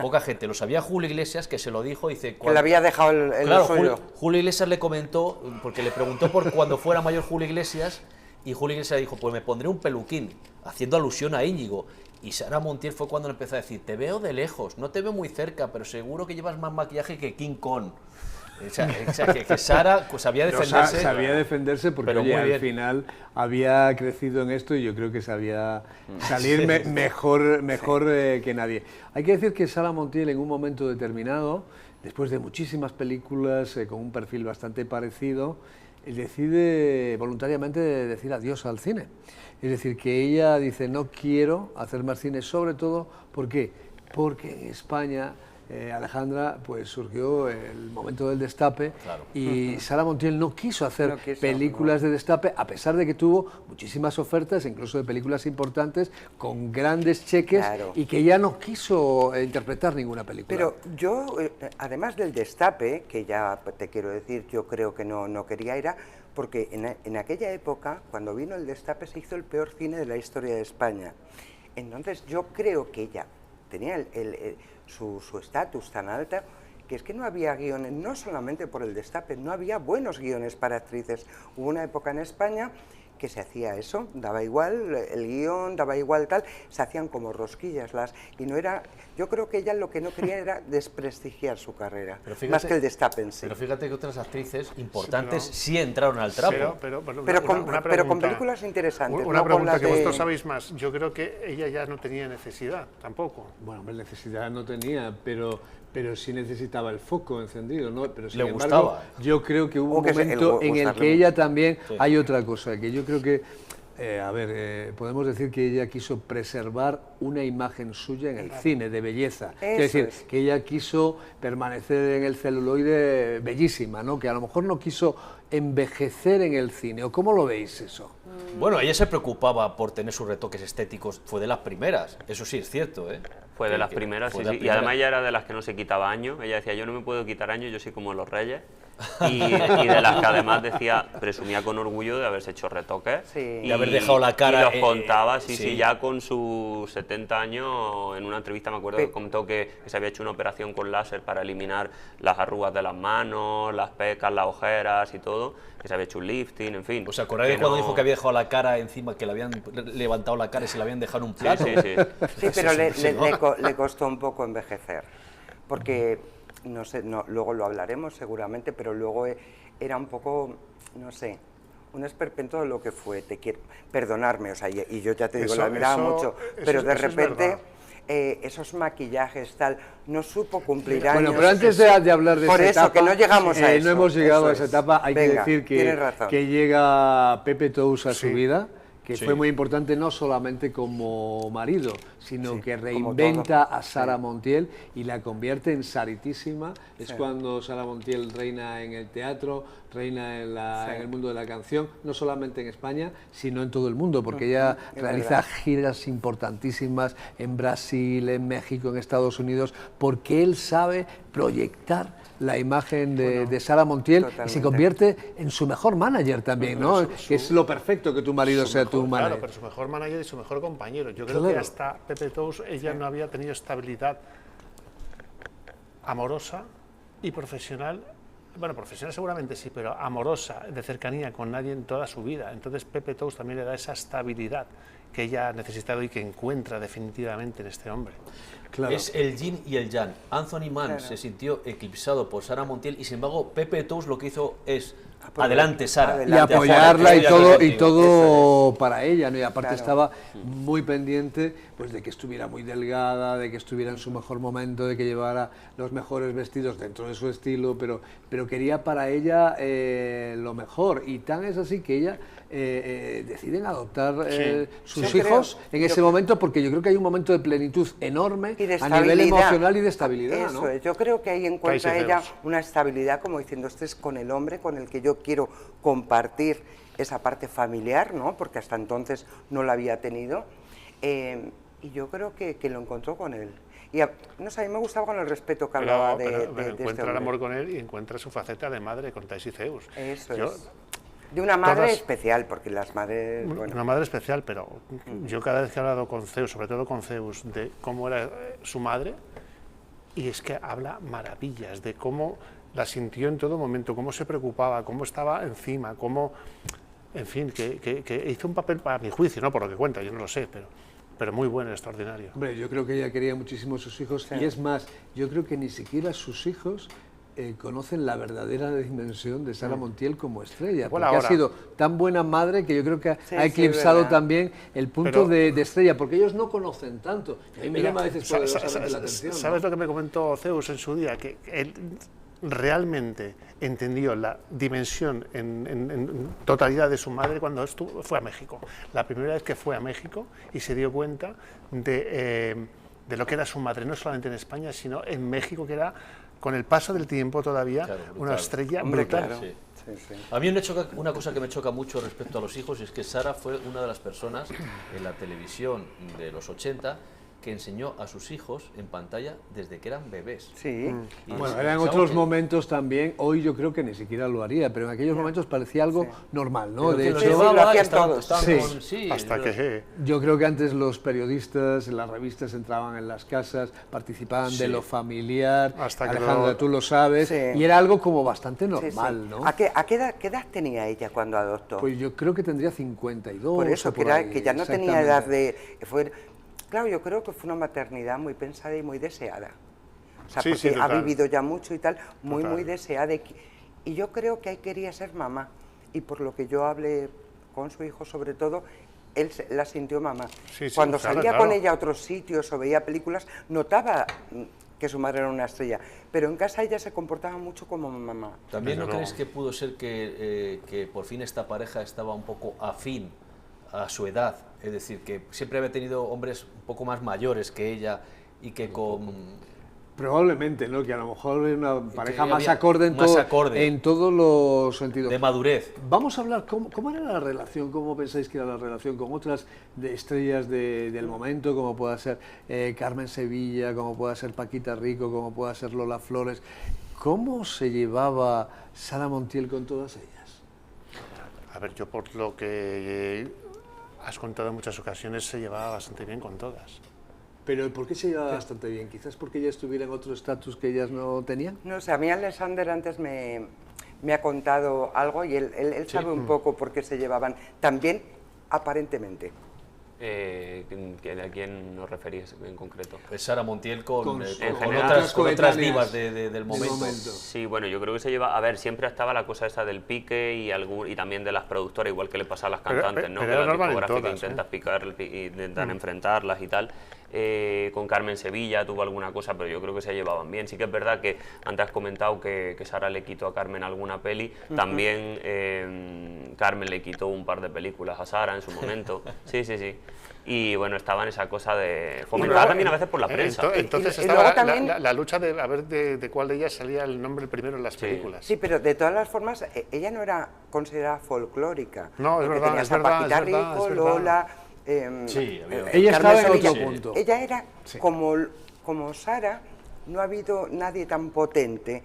Poca gente, lo sabía Julio Iglesias, que se lo dijo, dice... Que le había dejado el suyo. Julio Iglesias le comentó, porque le preguntó por cuando fuera mayor Julio Iglesias, y Julio Iglesias dijo, pues me pondré un peluquín, haciendo alusión a Íñigo. Y Sara Montiel fue cuando le empezó a decir, te veo de lejos, no te veo muy cerca, pero seguro que llevas más maquillaje que King Kong. O sea, que Sara pues, sabía defenderse. Sabía defenderse porque oye, al final había crecido en esto y yo creo que sabía salir mejor que nadie. Hay que decir que Sara Montiel en un momento determinado, después de muchísimas películas con un perfil bastante parecido, decide voluntariamente decir adiós al cine. Es decir, que ella dice, no quiero hacer más cine, sobre todo, ¿por qué? Porque en España... Alejandra, pues surgió el momento del destape, claro. Y Sara Montiel no quiso hacer películas de destape, a pesar de que tuvo muchísimas ofertas, incluso de películas importantes, con grandes cheques, claro. Y que ya no quiso interpretar ninguna película. Pero yo, además del destape, que ya te quiero decir, yo creo que no quería, era porque en aquella época, cuando vino el destape, se hizo el peor cine de la historia de España. Entonces yo creo que ella tenía su estatus tan alta, que es que no había guiones, no solamente por el destape, no había buenos guiones para actrices. Hubo una época en España que se hacía eso, daba igual el guión, daba igual tal, se hacían como rosquillas y no era, yo creo que ella lo que no quería era desprestigiar su carrera, fíjate, más que el destape en sí. Pero fíjate que otras actrices importantes sí entraron al trapo. Pero con películas interesantes. Una pregunta que vosotros sabéis más, yo creo que ella ya no tenía necesidad, tampoco. Bueno, necesidad no tenía, pero sí necesitaba el foco encendido, ¿no? Pero le gustaba. Yo creo que hubo un momento en el que ella también... Sí. Hay otra cosa, que yo creo que... podemos decir que ella quiso preservar una imagen suya en el cine, de belleza. Es decir, que ella quiso permanecer en el celuloide bellísima, ¿no? Que a lo mejor no quiso envejecer en el cine. ¿O cómo lo veis eso? Bueno, ella se preocupaba por tener sus retoques estéticos, fue de las primeras, eso sí es cierto, ¿eh? Fue de las primeras, sí. Y además ella era de las que no se quitaba años. Ella decía, yo no me puedo quitar años, yo soy como los reyes. Y de las que además decía, presumía con orgullo de haberse hecho retoques. Sí. Y haber dejado la cara. Y los contaba, sí, ya con sus 70 años, en una entrevista me acuerdo que contó que se había hecho una operación con láser para eliminar las arrugas de las manos, las pecas, las ojeras y todo, que se había hecho un lifting, en fin. ¿Os acordáis cuando dijo que había dejado la cara encima, que le habían levantado la cara y se la habían dejado en un plato? Sí, pero le costó un poco envejecer, porque... No sé, luego lo hablaremos seguramente, pero luego era un poco, no sé, un esperpento de lo que fue, te quiero perdonarme, o sea, y yo ya te digo, la admiraba mucho, pero de repente esos maquillajes tal, no supo cumplir años. Bueno, pero antes de hablar de esa etapa, que no llegamos a eso. No hemos llegado a esa etapa, hay que decir que llega Pepe Tous a su vida, que Sí. fue muy importante no solamente como marido, sino Sí, que como reinventa todo. a Sara Sí. Montiel y la convierte en Saritísima. Es Sí. cuando Sara Montiel reina en el teatro, reina Sí. en el mundo de la canción, no solamente en España, sino en todo el mundo, porque ella es realiza verdad. giras importantísimas en Brasil, en México, en Estados Unidos, porque él sabe proyectar la imagen de Sara Montiel y se totalmente. convierte en su mejor manager también, ¿no? Que es lo perfecto que tu marido sea tu manager. Claro, pero su mejor manager y su mejor compañero. Yo creo Claro. que hasta Pepe Tous ella no había tenido estabilidad amorosa y profesional. Bueno, profesional seguramente sí, pero amorosa, de cercanía con nadie en toda su vida. Entonces Pepe Tous también le da esa estabilidad que ella ha necesitado y que encuentra definitivamente en este hombre. Claro. Es el yin y el yang. Anthony Mann Claro. se sintió eclipsado por Sara Montiel y sin embargo Pepe Tous lo que hizo es Apoyar. adelante Sara. Adelante. Y apoyarla y Estoy de todo, acuerdo y contigo. todo para ella, ¿no? Y aparte Claro. estaba muy pendiente pues de que estuviera muy delgada, de que estuviera en su mejor momento, de que llevara los mejores vestidos dentro de su estilo, pero quería para ella lo mejor. Y tan es así que ella deciden adoptar sus Yo hijos creo- en ese momento, porque yo creo que hay un momento de plenitud enorme Y de a nivel estabilidad. emocional y de estabilidad, Eso ¿no? es, yo creo que ahí encuentra Países ella Feos. una estabilidad, como diciendo, este es con el hombre con el que yo quiero compartir esa parte familiar, ¿no? Porque hasta entonces no la había tenido. Y yo creo que lo encontró con él. Y no sé, a mí me gustaba con el respeto que hablaba de Pero este encuentra el hombre. amor con él y encuentra su faceta de madre con Taisy Zeus. Eso Yo- es. De una madre todas- especial, porque las madres... Bueno, Una madre especial, pero yo cada vez que he hablado con Zeus, sobre todo con Zeus, de cómo era su madre, y es que habla maravillas de cómo la sintió en todo momento, cómo se preocupaba, cómo estaba encima, cómo, en fin, que hizo un papel para mi juicio, no por lo que cuenta, yo no lo sé, pero muy bueno, extraordinario. Hombre, yo creo que ella quería muchísimo a sus hijos y es más, yo creo que ni siquiera sus hijos conocen la verdadera dimensión de Sara Montiel como estrella, Bueno, porque ahora. ha sido tan buena madre que yo creo que Sí, ha sí, eclipsado verdad. también el punto Pero- de estrella, porque ellos no conocen tanto. Y a mí me llama a veces Sa- sa- poderosamente la sa- atención. ¿Sabes ¿no? lo que me comentó Zeus en su día? Que él realmente entendió la dimensión en totalidad de su madre cuando fue a México. La primera vez que fue a México y se dio cuenta de lo que era su madre, no solamente en España, sino en México, que era, con el paso del tiempo todavía, Claro, brutal. una estrella Hombre, brutal. claro. Sí. Sí, sí. A mí una cosa que me choca mucho respecto a los hijos es que Sara fue una de las personas en la televisión de los 80 que enseñó a sus hijos en pantalla desde que eran bebés. Sí. Y Bueno, es eran algo otros que- momentos también, hoy yo creo que ni siquiera lo haría, pero en aquellos momentos parecía algo normal, ¿no? Pero De que lo hecho, llevaba, lo hacían estaban- todos. estaban Sí. con- sí, Hasta lo- que... yo creo que antes los periodistas, las revistas entraban en las casas, participaban Sí. de lo familiar, Hasta que Alejandra, luego- tú lo sabes, Sí. y era algo como bastante Sí, sí. normal, ¿no? ¿A qué edad tenía ella cuando adoptó? Pues yo creo que tendría 52. Por eso, o que, por ahí, que ya no tenía exactamente. edad de... Claro, yo creo que fue una maternidad muy pensada y muy deseada. O sea, Sí, porque sí, ha total. vivido ya mucho y tal, muy, Total. muy deseada. Y yo creo que ahí quería ser mamá. Y por lo que yo hablé con su hijo, sobre todo, él la sintió mamá. Sí, sí, Cuando claro, salía claro. con ella a otros sitios o veía películas, notaba que su madre era una estrella. Pero en casa ella se comportaba mucho como mamá. ¿También no Desde crees luego. que pudo ser que por fin esta pareja estaba un poco afín a su edad? Es decir, que siempre había tenido hombres un poco más mayores que ella y que con... Probablemente, ¿no? Que a lo mejor es una pareja más había acorde en, más acorde. en todos los sentidos. de madurez. Vamos a hablar, ¿cómo era la relación? ¿Cómo pensáis que era la relación con otras estrellas del momento, como pueda ser Carmen Sevilla, como pueda ser Paquita Rico, como pueda ser Lola Flores? ¿Cómo se llevaba Sara Montiel con todas ellas? A ver, yo por lo que has contado en muchas ocasiones, se llevaba bastante bien con todas. Pero ¿por qué se llevaba bastante bien? ¿Quizás porque ella estuviera en otro estatus que ellas no tenían? No sé, a mí Alexander antes me ha contado algo y él sabe un poco por qué se llevaban tan bien, aparentemente. ¿A quién nos referís en concreto? Sara Montiel con, Con- en con general, otras coetáneas divas del momento. Sí, bueno, yo creo que se lleva... A ver, siempre estaba la cosa esa del pique y también de las productoras, igual que le pasa a las Pero- cantantes, ¿no? pero Que era la normal en discográfica todas, intenta picar, intentan enfrentarlas y tal. con Carmen Sevilla tuvo alguna cosa, pero yo creo que se llevaban bien. Sí que es verdad que antes has comentado que Sara le quitó a Carmen alguna peli, también Carmen le quitó un par de películas a Sara en su momento. Sí. Y bueno, estaba en esa cosa de fomentar también a veces por la prensa. Entonces estaba la lucha de a ver de cuál de ellas salía el nombre primero en las películas. Sí, pero de todas las formas, ella no era considerada folclórica. No, es verdad, es verdad. Lola... ella estaba en otro punto. Ella era como Sara, no ha habido nadie tan potente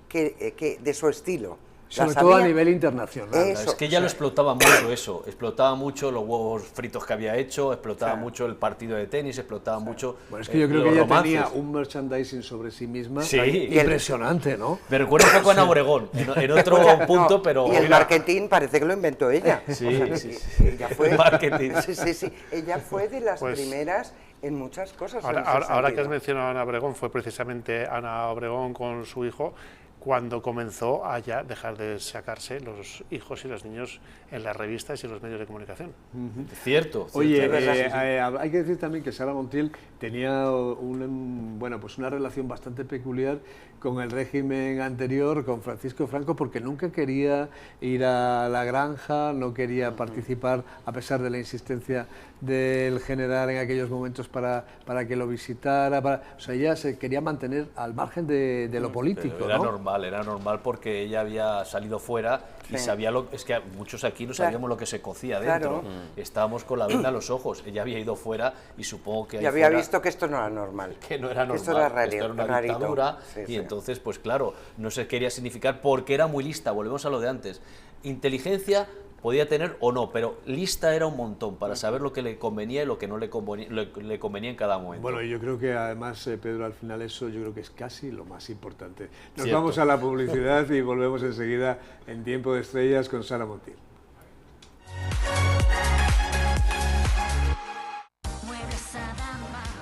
que de su estilo. Sobre todo a nivel internacional. Es que ella lo explotaba mucho eso, explotaba mucho los huevos fritos que había hecho, explotaba mucho el partido de tenis, explotaba mucho. Bueno, es que yo creo que ella tenía un merchandising sobre sí misma impresionante, ¿no? Me recuerda un poco a Ana Obregón, en otro punto, pero... Y el marketing parece que lo inventó ella. Sí. Ella fue, marketing. Sí. Ella fue de las primeras en muchas cosas. Ahora que has mencionado a Ana Obregón, fue precisamente Ana Obregón con su hijo cuando comenzó a ya dejar de sacarse los hijos y los niños en las revistas y en los medios de comunicación. Cierto. Oye, hay que decir también que Sara Montiel tenía una relación bastante peculiar con el régimen anterior, con Francisco Franco, porque nunca quería ir a la granja, no quería participar, a pesar de la insistencia del general en aquellos momentos para que lo visitara. O sea, ella se quería mantener al margen de lo político. Pero era normal porque ella había salido fuera y sabía es que muchos aquí no sabíamos lo que se cocía dentro. Estábamos con la venda en los ojos. Ella había ido fuera y supongo que... Y había visto que esto no era normal. Que no era normal. Esto era una dictadura. Entonces, pues claro, no se quería significar porque era muy lista. Volvemos a lo de antes. Inteligencia podía tener o no, pero lista era un montón para saber lo que le convenía y lo que no le convenía en cada momento. Bueno, yo creo que además, Pedro, al final eso yo creo que es casi lo más importante. Nos vamos a la publicidad y volvemos enseguida en Tiempo de Estrellas con Sara Montiel.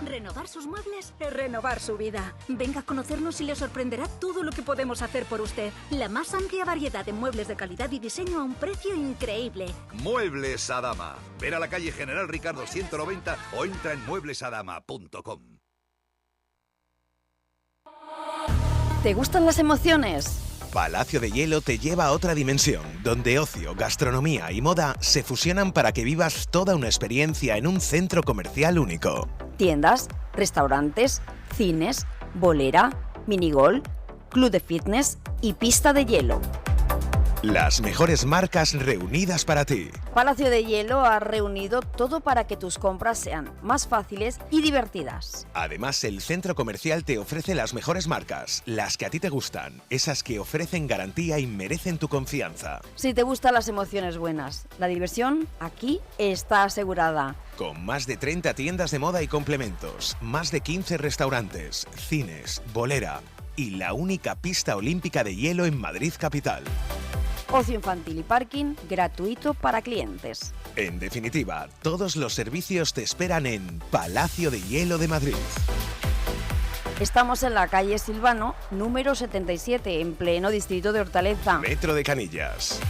Renovar sus muebles es renovar su vida. Venga a conocernos y le sorprenderá todo lo que podemos hacer por usted. La más amplia variedad de muebles de calidad y diseño a un precio increíble. Muebles Adama. Ver a la calle General Ricardo 190 o entra en mueblesadama.com. ¿Te gustan las emociones? Palacio de Hielo te lleva a otra dimensión, donde ocio, gastronomía y moda se fusionan para que vivas toda una experiencia en un centro comercial único. Tiendas, restaurantes, cines, bolera, minigol, club de fitness y pista de hielo. Las mejores marcas reunidas para ti. Palacio de Hielo ha reunido todo para que tus compras sean más fáciles y divertidas. Además, el centro comercial te ofrece las mejores marcas, las que a ti te gustan, esas que ofrecen garantía y merecen tu confianza. Si te gustan las emociones buenas, la diversión aquí está asegurada. Con más de 30 tiendas de moda y complementos, más de 15 restaurantes, cines, bolera y la única pista olímpica de hielo en Madrid capital. Ocio infantil y parking gratuito para clientes. En definitiva, todos los servicios te esperan en Palacio de Hielo de Madrid. Estamos en la calle Silvano, número 77, en pleno distrito de Hortaleza. Metro de Canillas.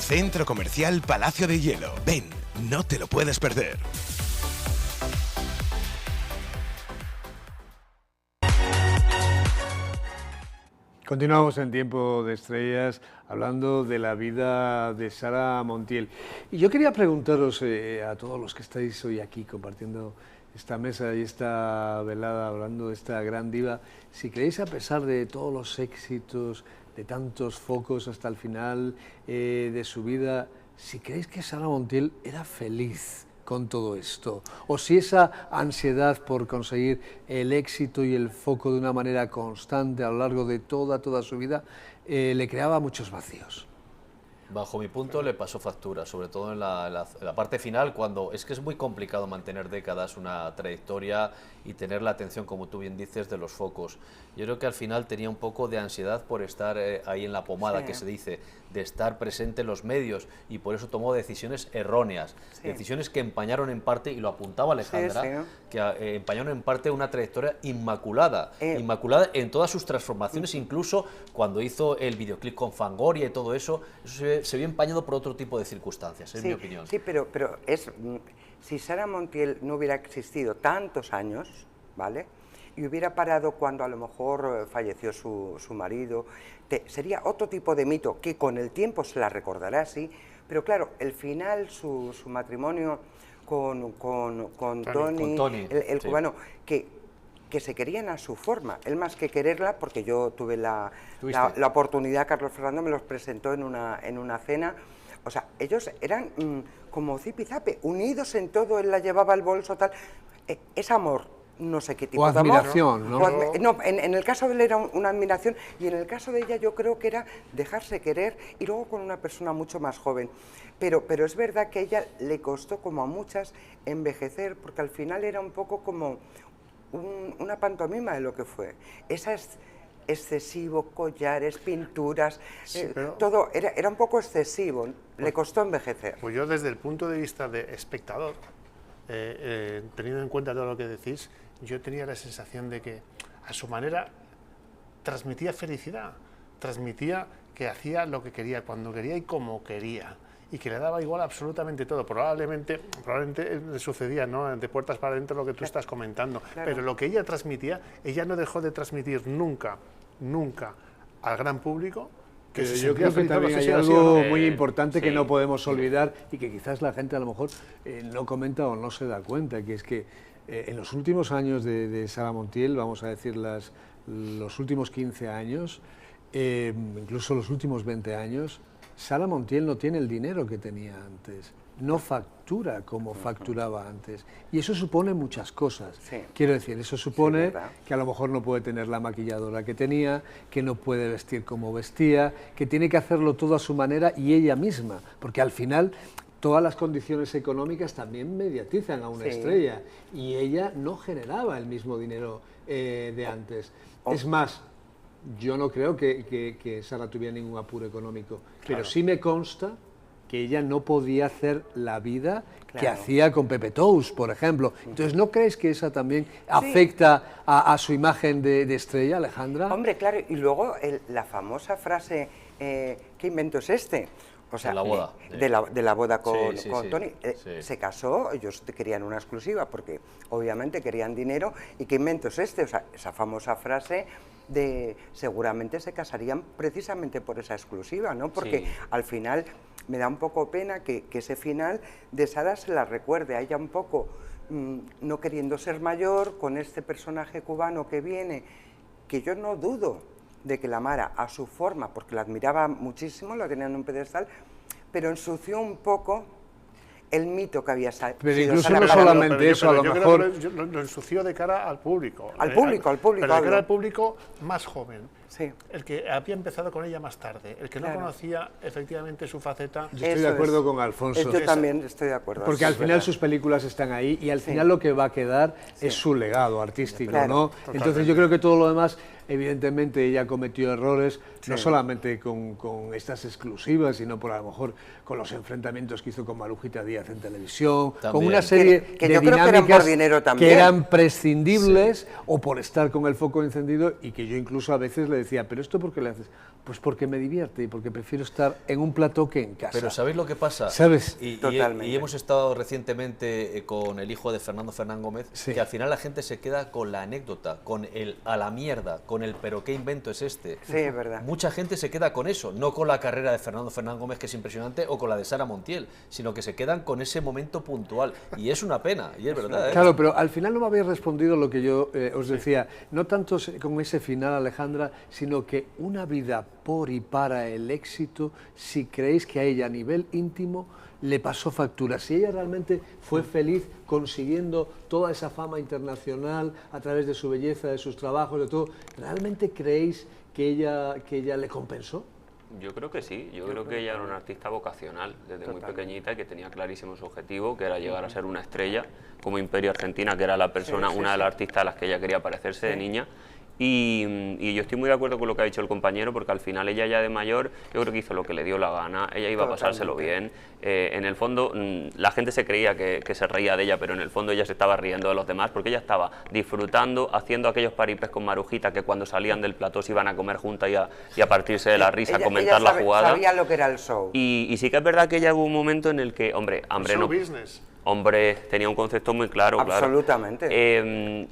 Centro Comercial Palacio de Hielo. Ven, no te lo puedes perder. Continuamos en Tiempo de Estrellas hablando de la vida de Sara Montiel. Y yo quería preguntaros a todos los que estáis hoy aquí compartiendo esta mesa y esta velada, hablando de esta gran diva, si creéis, a pesar de todos los éxitos, de tantos focos hasta el final de su vida, si creéis que Sara Montiel era feliz con todo esto, o si esa ansiedad por conseguir el éxito y el foco de una manera constante a lo largo de toda su vida le creaba muchos vacíos. Bajo mi punto le pasó factura, sobre todo en la parte final, cuando es que es muy complicado mantener décadas una trayectoria y tener la atención, como tú bien dices, de los focos. Yo creo que al final tenía un poco de ansiedad por estar ahí en la pomada, que se dice, de estar presente en los medios, y por eso tomó decisiones erróneas, decisiones que empañaron en parte, y lo apuntaba Alejandra, que empañaron en parte una trayectoria inmaculada, inmaculada en todas sus transformaciones, incluso cuando hizo el videoclip con Fangoria y todo eso, se vio empañado por otro tipo de circunstancias, en mi opinión. Sí, pero si Sara Montiel no hubiera existido tantos años, ¿vale?, y hubiera parado cuando a lo mejor falleció su marido, sería otro tipo de mito que con el tiempo se la recordará así, pero claro, el final, su matrimonio con Tony, el cubano, que se querían a su forma, él más que quererla, porque yo tuve la oportunidad, Carlos Fernando me los presentó en una cena, o sea, ellos eran como zipizape, unidos en todo, él la llevaba al bolso, tal, es amor. No sé qué tipo de admiración, amor. ¿No? En el caso de él era una admiración y en el caso de ella yo creo que era dejarse querer y luego con una persona mucho más joven. Pero es verdad que a ella le costó, como a muchas, envejecer, porque al final era un poco como una pantomima de lo que fue. Esa es excesivo, collares, pinturas, todo era un poco excesivo, le costó envejecer. Pues yo desde el punto de vista de espectador, teniendo en cuenta todo lo que decís, yo tenía la sensación de que a su manera transmitía felicidad, transmitía que hacía lo que quería, cuando quería y como quería, y que le daba igual absolutamente todo. Probablemente le sucedía, ¿no?, de puertas para adentro lo que tú estás comentando, pero lo que ella transmitía, ella no dejó de transmitir nunca al gran público. Que yo creo que también hay algo muy importante que no podemos olvidar y que quizás la gente a lo mejor no comenta o no se da cuenta, que es que en los últimos años de Sara Montiel, vamos a decir los últimos 15 años, incluso los últimos 20 años, Sara Montiel no tiene el dinero que tenía antes, no factura como facturaba antes. Y eso supone muchas cosas. Sí. Quiero decir, eso supone que a lo mejor no puede tener la maquilladora que tenía, que no puede vestir como vestía, que tiene que hacerlo todo a su manera y ella misma, porque al final todas las condiciones económicas también mediatizan a una estrella y ella no generaba el mismo dinero de antes. Es más, yo no creo que Sara tuviera ningún apuro económico, pero sí me consta que ella no podía hacer la vida que hacía con Pepe Tous, por ejemplo. Entonces, ¿no crees que esa también afecta a su imagen de estrella, Alejandra? Hombre, claro, y luego la famosa frase, ¿qué invento es este? O sea, de la boda. De la boda con Tony. Se casó, ellos querían una exclusiva porque obviamente querían dinero. ¿Y qué invento es este? O sea, esa famosa frase de seguramente se casarían precisamente por esa exclusiva, ¿no? Porque al final me da un poco pena que ese final de Sara se la recuerde a ella un poco no queriendo ser mayor, con este personaje cubano que viene, que yo no dudo de que la amara a su forma, porque la admiraba muchísimo, la tenía en un pedestal, pero ensució un poco el mito que había salido. Pero incluso no solamente eso, a lo mejor... Lo ensució de cara al público. Al público. Pero de cara al público más joven. Sí. El que había empezado con ella más tarde, el que no conocía efectivamente su faceta. Yo estoy de acuerdo con Alfonso. Yo también estoy de acuerdo. Porque al final sus películas están ahí y al final lo que va a quedar es su legado artístico, ¿no? Totalmente. Entonces yo creo que todo lo demás, evidentemente ella cometió errores, no solamente con estas exclusivas, sino por a lo mejor con los enfrentamientos que hizo con Marujita Díaz en televisión, con una serie de dinámicas que eran prescindibles o por estar con el foco encendido y que yo incluso a veces le decía, ¿pero esto por qué le haces? Pues porque me divierte y porque prefiero estar en un plató que en casa. Pero ¿sabéis lo que pasa? ¿Sabes? Y hemos estado recientemente con el hijo de Fernando Fernán Gómez, que al final la gente se queda con la anécdota, con el a la mierda, con el pero qué invento es este. Sí, es verdad. Mucha gente se queda con eso, no con la carrera de Fernando Fernán Gómez, que es impresionante, o con la de Sara Montiel, sino que se quedan con ese momento puntual. Y es una pena, y es verdad. Claro, pero al final no me habéis respondido lo que yo os decía, no tanto con ese final, Alejandra, sino que una vida por y para el éxito, si creéis que a ella a nivel íntimo le pasó factura, si ella realmente fue feliz consiguiendo toda esa fama internacional a través de su belleza, de sus trabajos, de todo, ¿realmente creéis que ella le compensó? Yo creo que sí, yo creo que ella era una artista vocacional desde muy pequeñita y que tenía clarísimo su objetivo, que era llegar a ser una estrella, como Imperio Argentina, que era la persona, una de las artistas a las que ella quería parecerse de niña. Y yo estoy muy de acuerdo con lo que ha dicho el compañero, porque al final ella ya de mayor, yo creo que hizo lo que le dio la gana, ella iba a pasárselo bien. En el fondo, la gente se creía que se reía de ella, pero en el fondo ella se estaba riendo de los demás, porque ella estaba disfrutando, haciendo aquellos paripés con Marujita, que cuando salían del plató se iban a comer juntas y a partirse de la risa, a comentar la jugada. Sabía lo que era el show. Y sí que es verdad que ella hubo un momento en el que, hombre, hambre no... business. Hombre, tenía un concepto muy claro, Absolutamente.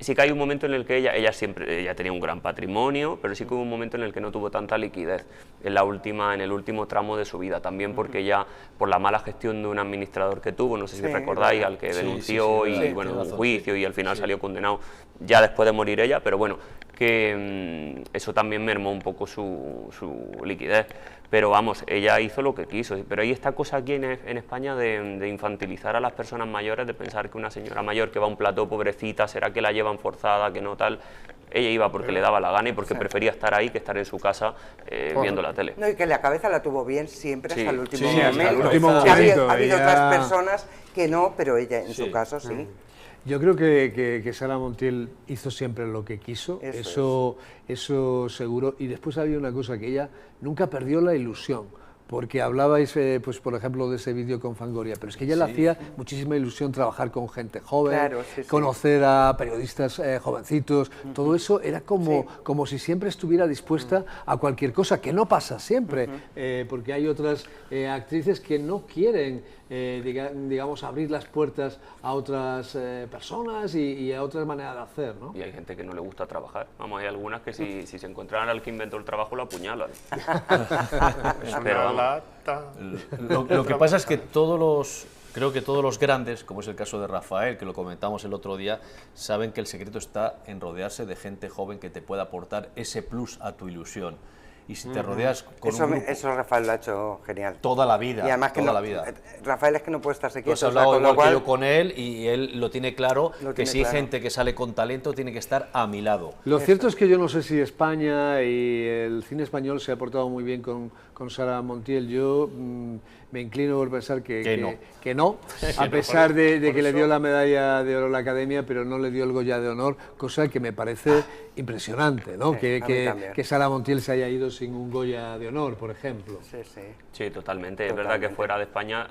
Sí que hay un momento en el que ella tenía un gran patrimonio, pero sí que hubo un momento en el que no tuvo tanta liquidez en el último tramo de su vida, también porque ella, por la mala gestión de un administrador que tuvo, no sé si recordáis, al que denunció y bueno, un juicio y al final salió condenado ya después de morir ella, pero bueno, que eso también mermó un poco su liquidez. Pero vamos, ella hizo lo que quiso. Pero hay esta cosa aquí en España de infantilizar a las personas mayores, de pensar que una señora mayor que va a un plató, pobrecita, será que la llevan forzada, que no tal. Ella iba porque le daba la gana y porque prefería estar ahí que estar en su casa viendo la tele. No, y que la cabeza la tuvo bien siempre hasta el último hasta momento. el último momento. Ha habido otras personas que no, pero ella en su caso sí. Yo creo que Sara Montiel hizo siempre lo que quiso, eso seguro. Y después había una cosa, que ella nunca perdió la ilusión, porque hablabais, pues por ejemplo, de ese vídeo con Fangoria, pero es que ella le hacía muchísima ilusión trabajar con gente joven, conocer a periodistas jovencitos, todo eso era como si siempre estuviera dispuesta a cualquier cosa, que no pasa siempre, porque hay otras actrices que no quieren, digamos, abrir las puertas a otras personas y a otras maneras de hacer, ¿no? Y hay gente que no le gusta trabajar. Vamos, hay algunas que si se encontraran al que inventó el trabajo lo apuñalan. Pero vamos. Lo que pasa es que creo que todos los grandes, como es el caso de Rafael, que lo comentamos el otro día, saben que el secreto está en rodearse de gente joven que te pueda aportar ese plus a tu ilusión. Y si te rodeas con un grupo... Eso Rafael lo ha hecho genial. Toda la vida, y además toda la vida. Rafael es que no puede estarse quieto. Has hablado igual que yo con él y él lo tiene claro, que si hay gente que sale con talento tiene que estar a mi lado. Lo cierto es que yo no sé si España y el cine español se ha portado muy bien con Sara Montiel. Yo me inclino por pensar que no, a pesar de que le dio la medalla de oro a la Academia, pero no le dio el Goya de honor, cosa que me parece impresionante, ¿no? Que Sara Montiel se haya ido sin un Goya de honor, por ejemplo. Sí, totalmente. Es verdad que fuera de España,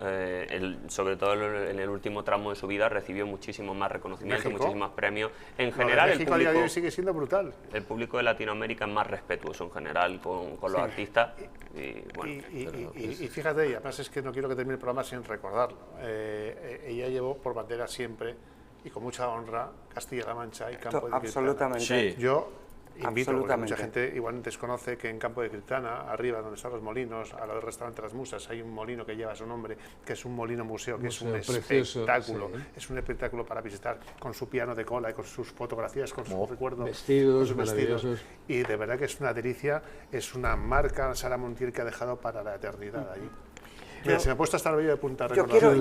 sobre todo en el último tramo de su vida, recibió muchísimos más reconocimientos, muchísimos más premios. En general, México a día de hoy sigue siendo brutal. El público de Latinoamérica es más respetuoso en general con los artistas. Y fíjate, y además es que no quiero que termine el programa sin recordarlo. Ella llevó por bandera siempre y con mucha honra Castilla-La Mancha y Campo de Criptana. Absolutamente. Yo invito, porque mucha gente igual desconoce que en Campo de Criptana, arriba donde están los molinos, al lado del restaurante Las Musas, hay un molino que lleva su nombre, que es un molino museo, que es un espectáculo, es un espectáculo para visitar, con su piano de cola y con sus fotografías, con sus recuerdos, vestidos, con sus vestidos. Y de verdad que es una delicia, es una marca Sara Montiel que ha dejado para la eternidad allí. Mira, se me ha puesto hasta el vello de punta. Yo quiero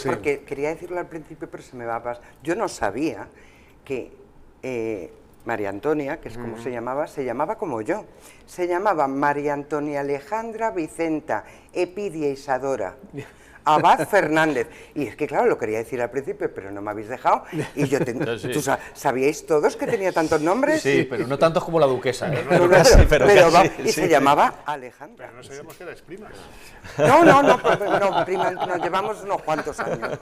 porque quería decirlo al principio, pero se me va a pasar. Yo no sabía que María Antonia, que es como se llamaba como yo. Se llamaba María Antonia Alejandra Vicenta Epidia Isadora Abad Fernández. Y es que, claro, lo quería decir al principio, pero no me habéis dejado. Y yo ¿sabíais todos que tenía tantos nombres? Sí, pero no tantos como la duquesa. Y se llamaba Alejandra. Pero no sabíamos que erais primas. No, prima, nos llevamos unos cuantos años.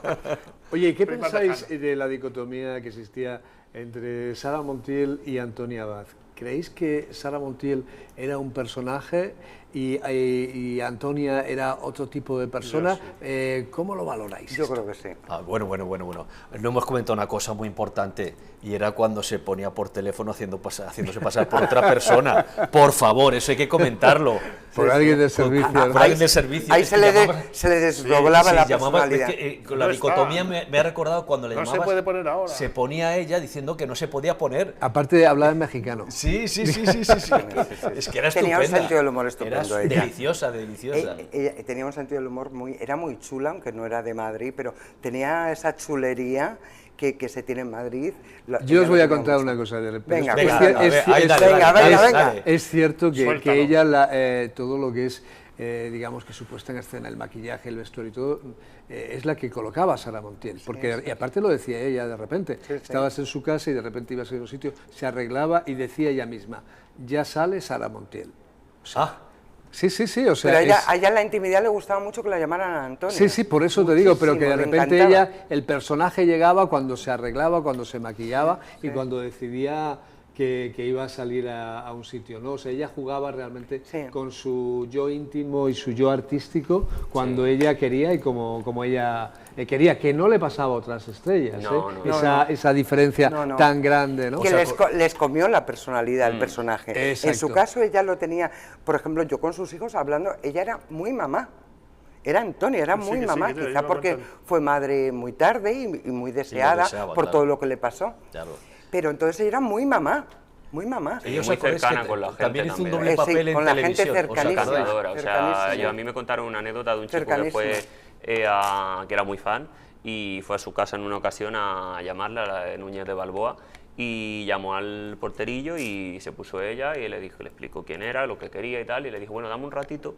Oye, ¿qué pensáis de la dicotomía que existía entre Sara Montiel y Antonia Abad? ¿Creéis que Sara Montiel era un personaje y Antonia era otro tipo de persona? ¿Cómo lo valoráis? Yo creo que sí. Bueno. No hemos comentado una cosa muy importante, y era cuando se ponía por teléfono haciéndose pasar por otra persona. Por favor, eso hay que comentarlo. Por alguien del servicio. Por alguien del servicio. Ahí se le desdoblaba la personalidad. Con la dicotomía me ha recordado cuando le llamabas. No se puede poner ahora. Se ponía ella diciendo que no se podía poner. Aparte, hablaba en mexicano. Sí. Es que era estupenda. Tenía un sentido del humor estupendo. Era deliciosa. Ella tenía un sentido del humor era muy chula, aunque no era de Madrid, pero tenía esa chulería que se tiene en Madrid. Yo os voy a contar una cosa. Venga. Es cierto que ella, todo lo que es digamos que su puesta en escena, el maquillaje, el vestuario y todo, es la que colocaba a Sara Montiel, porque y aparte lo decía ella de repente, estabas en su casa y de repente ibas a ir a un sitio, se arreglaba y decía ella misma, ya sale Sara Montiel. O sea, sí, o sea... Pero a ella en la intimidad le gustaba mucho que la llamaran Antonio. Sí, por eso te digo, pero que de repente ella, el personaje llegaba cuando se arreglaba, cuando se maquillaba y cuando decidía que iba a salir a un sitio, ¿no? O sea, ella jugaba realmente con su yo íntimo y su yo artístico cuando ella quería y como ella quería, que no le pasaba a otras estrellas, esa diferencia tan grande, ¿no? Que les comió la personalidad del personaje. Exacto. En su caso ella lo tenía, por ejemplo, yo con sus hijos hablando, ella era muy mamá. Era Antonia, era muy mamá, quizá porque fue madre muy tarde y muy deseada por todo lo que le pasó. Claro. Pero entonces ella era muy mamá, muy mamá. Sí, muy cercana con la gente. También hizo un doble papel en con la televisión. gente cercanísima. O sea, a mí me contaron una anécdota de un chico que fue, que era muy fan y fue a su casa en una ocasión a llamarla, a Núñez de Balboa, y llamó al porterillo y se puso ella y le explicó quién era, lo que quería y tal, y le dijo, bueno, dame un ratito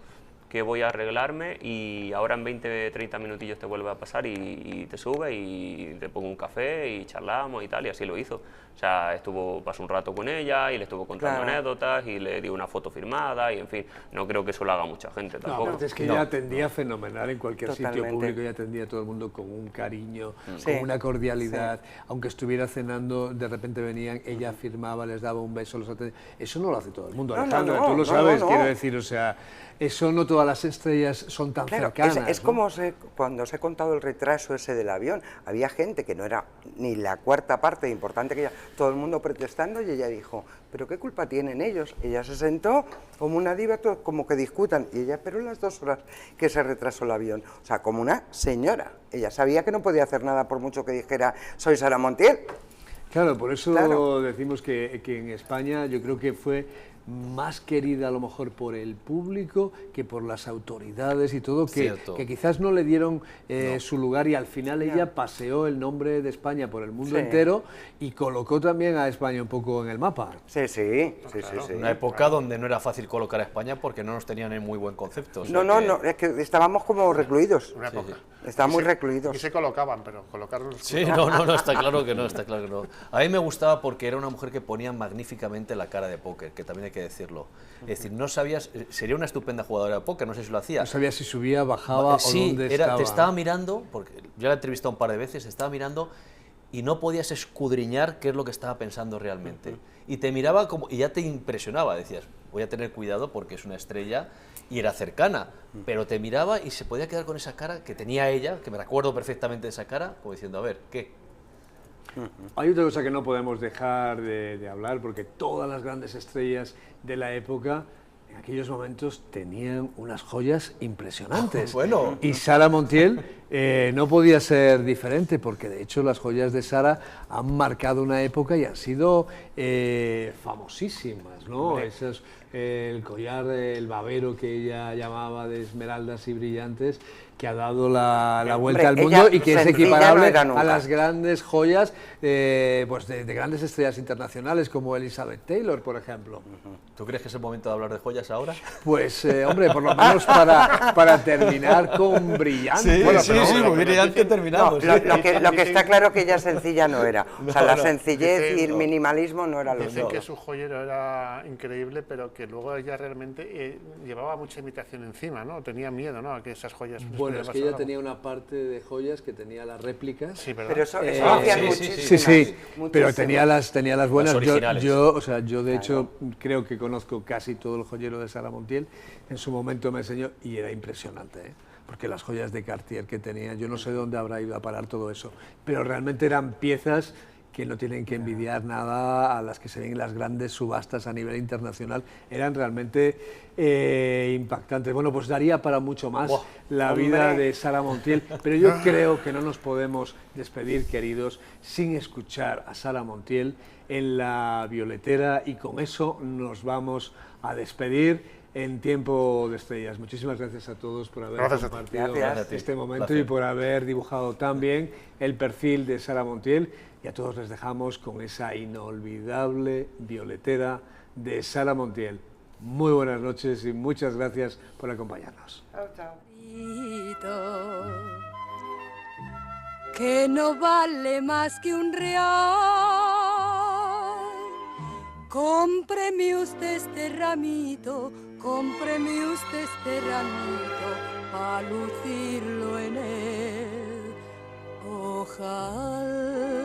que voy a arreglarme y ahora en 20-30 minutillos te vuelve a pasar y te sube y te pongo un café y charlamos y tal, y así lo hizo. O sea, pasó un rato con ella y le estuvo contando anécdotas y le dio una foto firmada y en fin, no creo que eso lo haga mucha gente tampoco. No, es que ella atendía fenomenal en cualquier sitio público, ella atendía a todo el mundo con un cariño, con una cordialidad, aunque estuviera cenando, de repente venían, ella firmaba, les daba un beso, los atendía. Eso no lo hace todo el mundo, Alejandra, tú lo sabes, quiero decir, o sea, eso no todas las estrellas son tan cercanas. Es como cuando os he contado el retraso ese del avión, había gente que no era ni la cuarta parte de importante que ella, todo el mundo protestando y ella dijo, ¿pero qué culpa tienen ellos? Ella se sentó como una diva, como que discutan, y ella, pero las 2 horas que se retrasó el avión, o sea, como una señora, ella sabía que no podía hacer nada por mucho que dijera, soy Sara Montiel. Claro, por eso decimos que en España yo creo que fue más querida a lo mejor por el público que por las autoridades y todo, que quizás no le dieron su lugar y al final ella paseó el nombre de España por el mundo entero y colocó también a España un poco en el mapa. Sí. Una época donde no era fácil colocar a España porque no nos tenían en muy buen concepto. O sea no, es que estábamos como recluidos. Una época. Estaban muy recluidos. Y se colocaban, pero colocarlos... Sí, no, está claro que no, está claro que no. A mí me gustaba porque era una mujer que ponía magníficamente la cara de póker, que también hay que decirlo. Es decir, no sabías, sería una estupenda jugadora de póker, no sé si lo hacía. No sabías si subía, bajaba o dónde estaba. Te estaba mirando, porque yo la he entrevistado un par de veces, te estaba mirando y no podías escudriñar qué es lo que estaba pensando realmente. Y te miraba como, y ya te impresionaba, decías, voy a tener cuidado porque es una estrella y era cercana, pero te miraba y se podía quedar con esa cara que tenía ella, que me recuerdo perfectamente de esa cara, como diciendo, a ver, ¿qué? Hay otra cosa que no podemos dejar de hablar, porque todas las grandes estrellas de la época en aquellos momentos tenían unas joyas impresionantes. Bueno. Y Sara Montiel no podía ser diferente, porque de hecho las joyas de Sara han marcado una época y han sido famosísimas, ¿no? El collar, el babero que ella llamaba de esmeraldas y brillantes, que ha dado la vuelta al mundo y que es equiparable a las grandes joyas pues de grandes estrellas internacionales como Elizabeth Taylor, por ejemplo. ¿Tú crees que es el momento de hablar de joyas ahora? Pues, hombre, por lo menos para terminar con brillante. Sí, bueno, muy brillante terminamos. No, lo que está claro que ella sencilla no era. O sea, la sencillez y el minimalismo no era lo Dicen que su joyero era increíble, pero que luego ella realmente llevaba mucha imitación encima, ¿no? Tenía miedo, ¿no? A que esas joyas... Bueno, es que ella tenía una parte de joyas que tenía las réplicas. Sí, pero eso hacían muchísimas. Sí, pero tenía las buenas. Las Yo de hecho creo que conozco casi todo el joyero de Sara Montiel. En su momento me enseñó y era impresionante, ¿eh? Porque las joyas de Cartier que tenía, yo no sé dónde habrá ido a parar todo eso, pero realmente eran piezas que no tienen que envidiar nada a las que se ven en las grandes subastas a nivel internacional, eran realmente impactantes. Bueno, pues daría para mucho más la vida de Sara Montiel, pero yo creo que no nos podemos despedir, queridos, sin escuchar a Sara Montiel en La Violetera, y con eso nos vamos a despedir en Tiempo de Estrellas. Muchísimas gracias a todos por haber compartido este momento y por haber dibujado tan bien el perfil de Sara Montiel, y a todos les dejamos con esa inolvidable Violetera de Sara Montiel. muy buenas noches y muchas gracias por acompañarnos. Chao, chao. Que no vale más que un real. Cómpreme usted este ramito, cómpreme usted este ramito, a lucirlo en el ojal.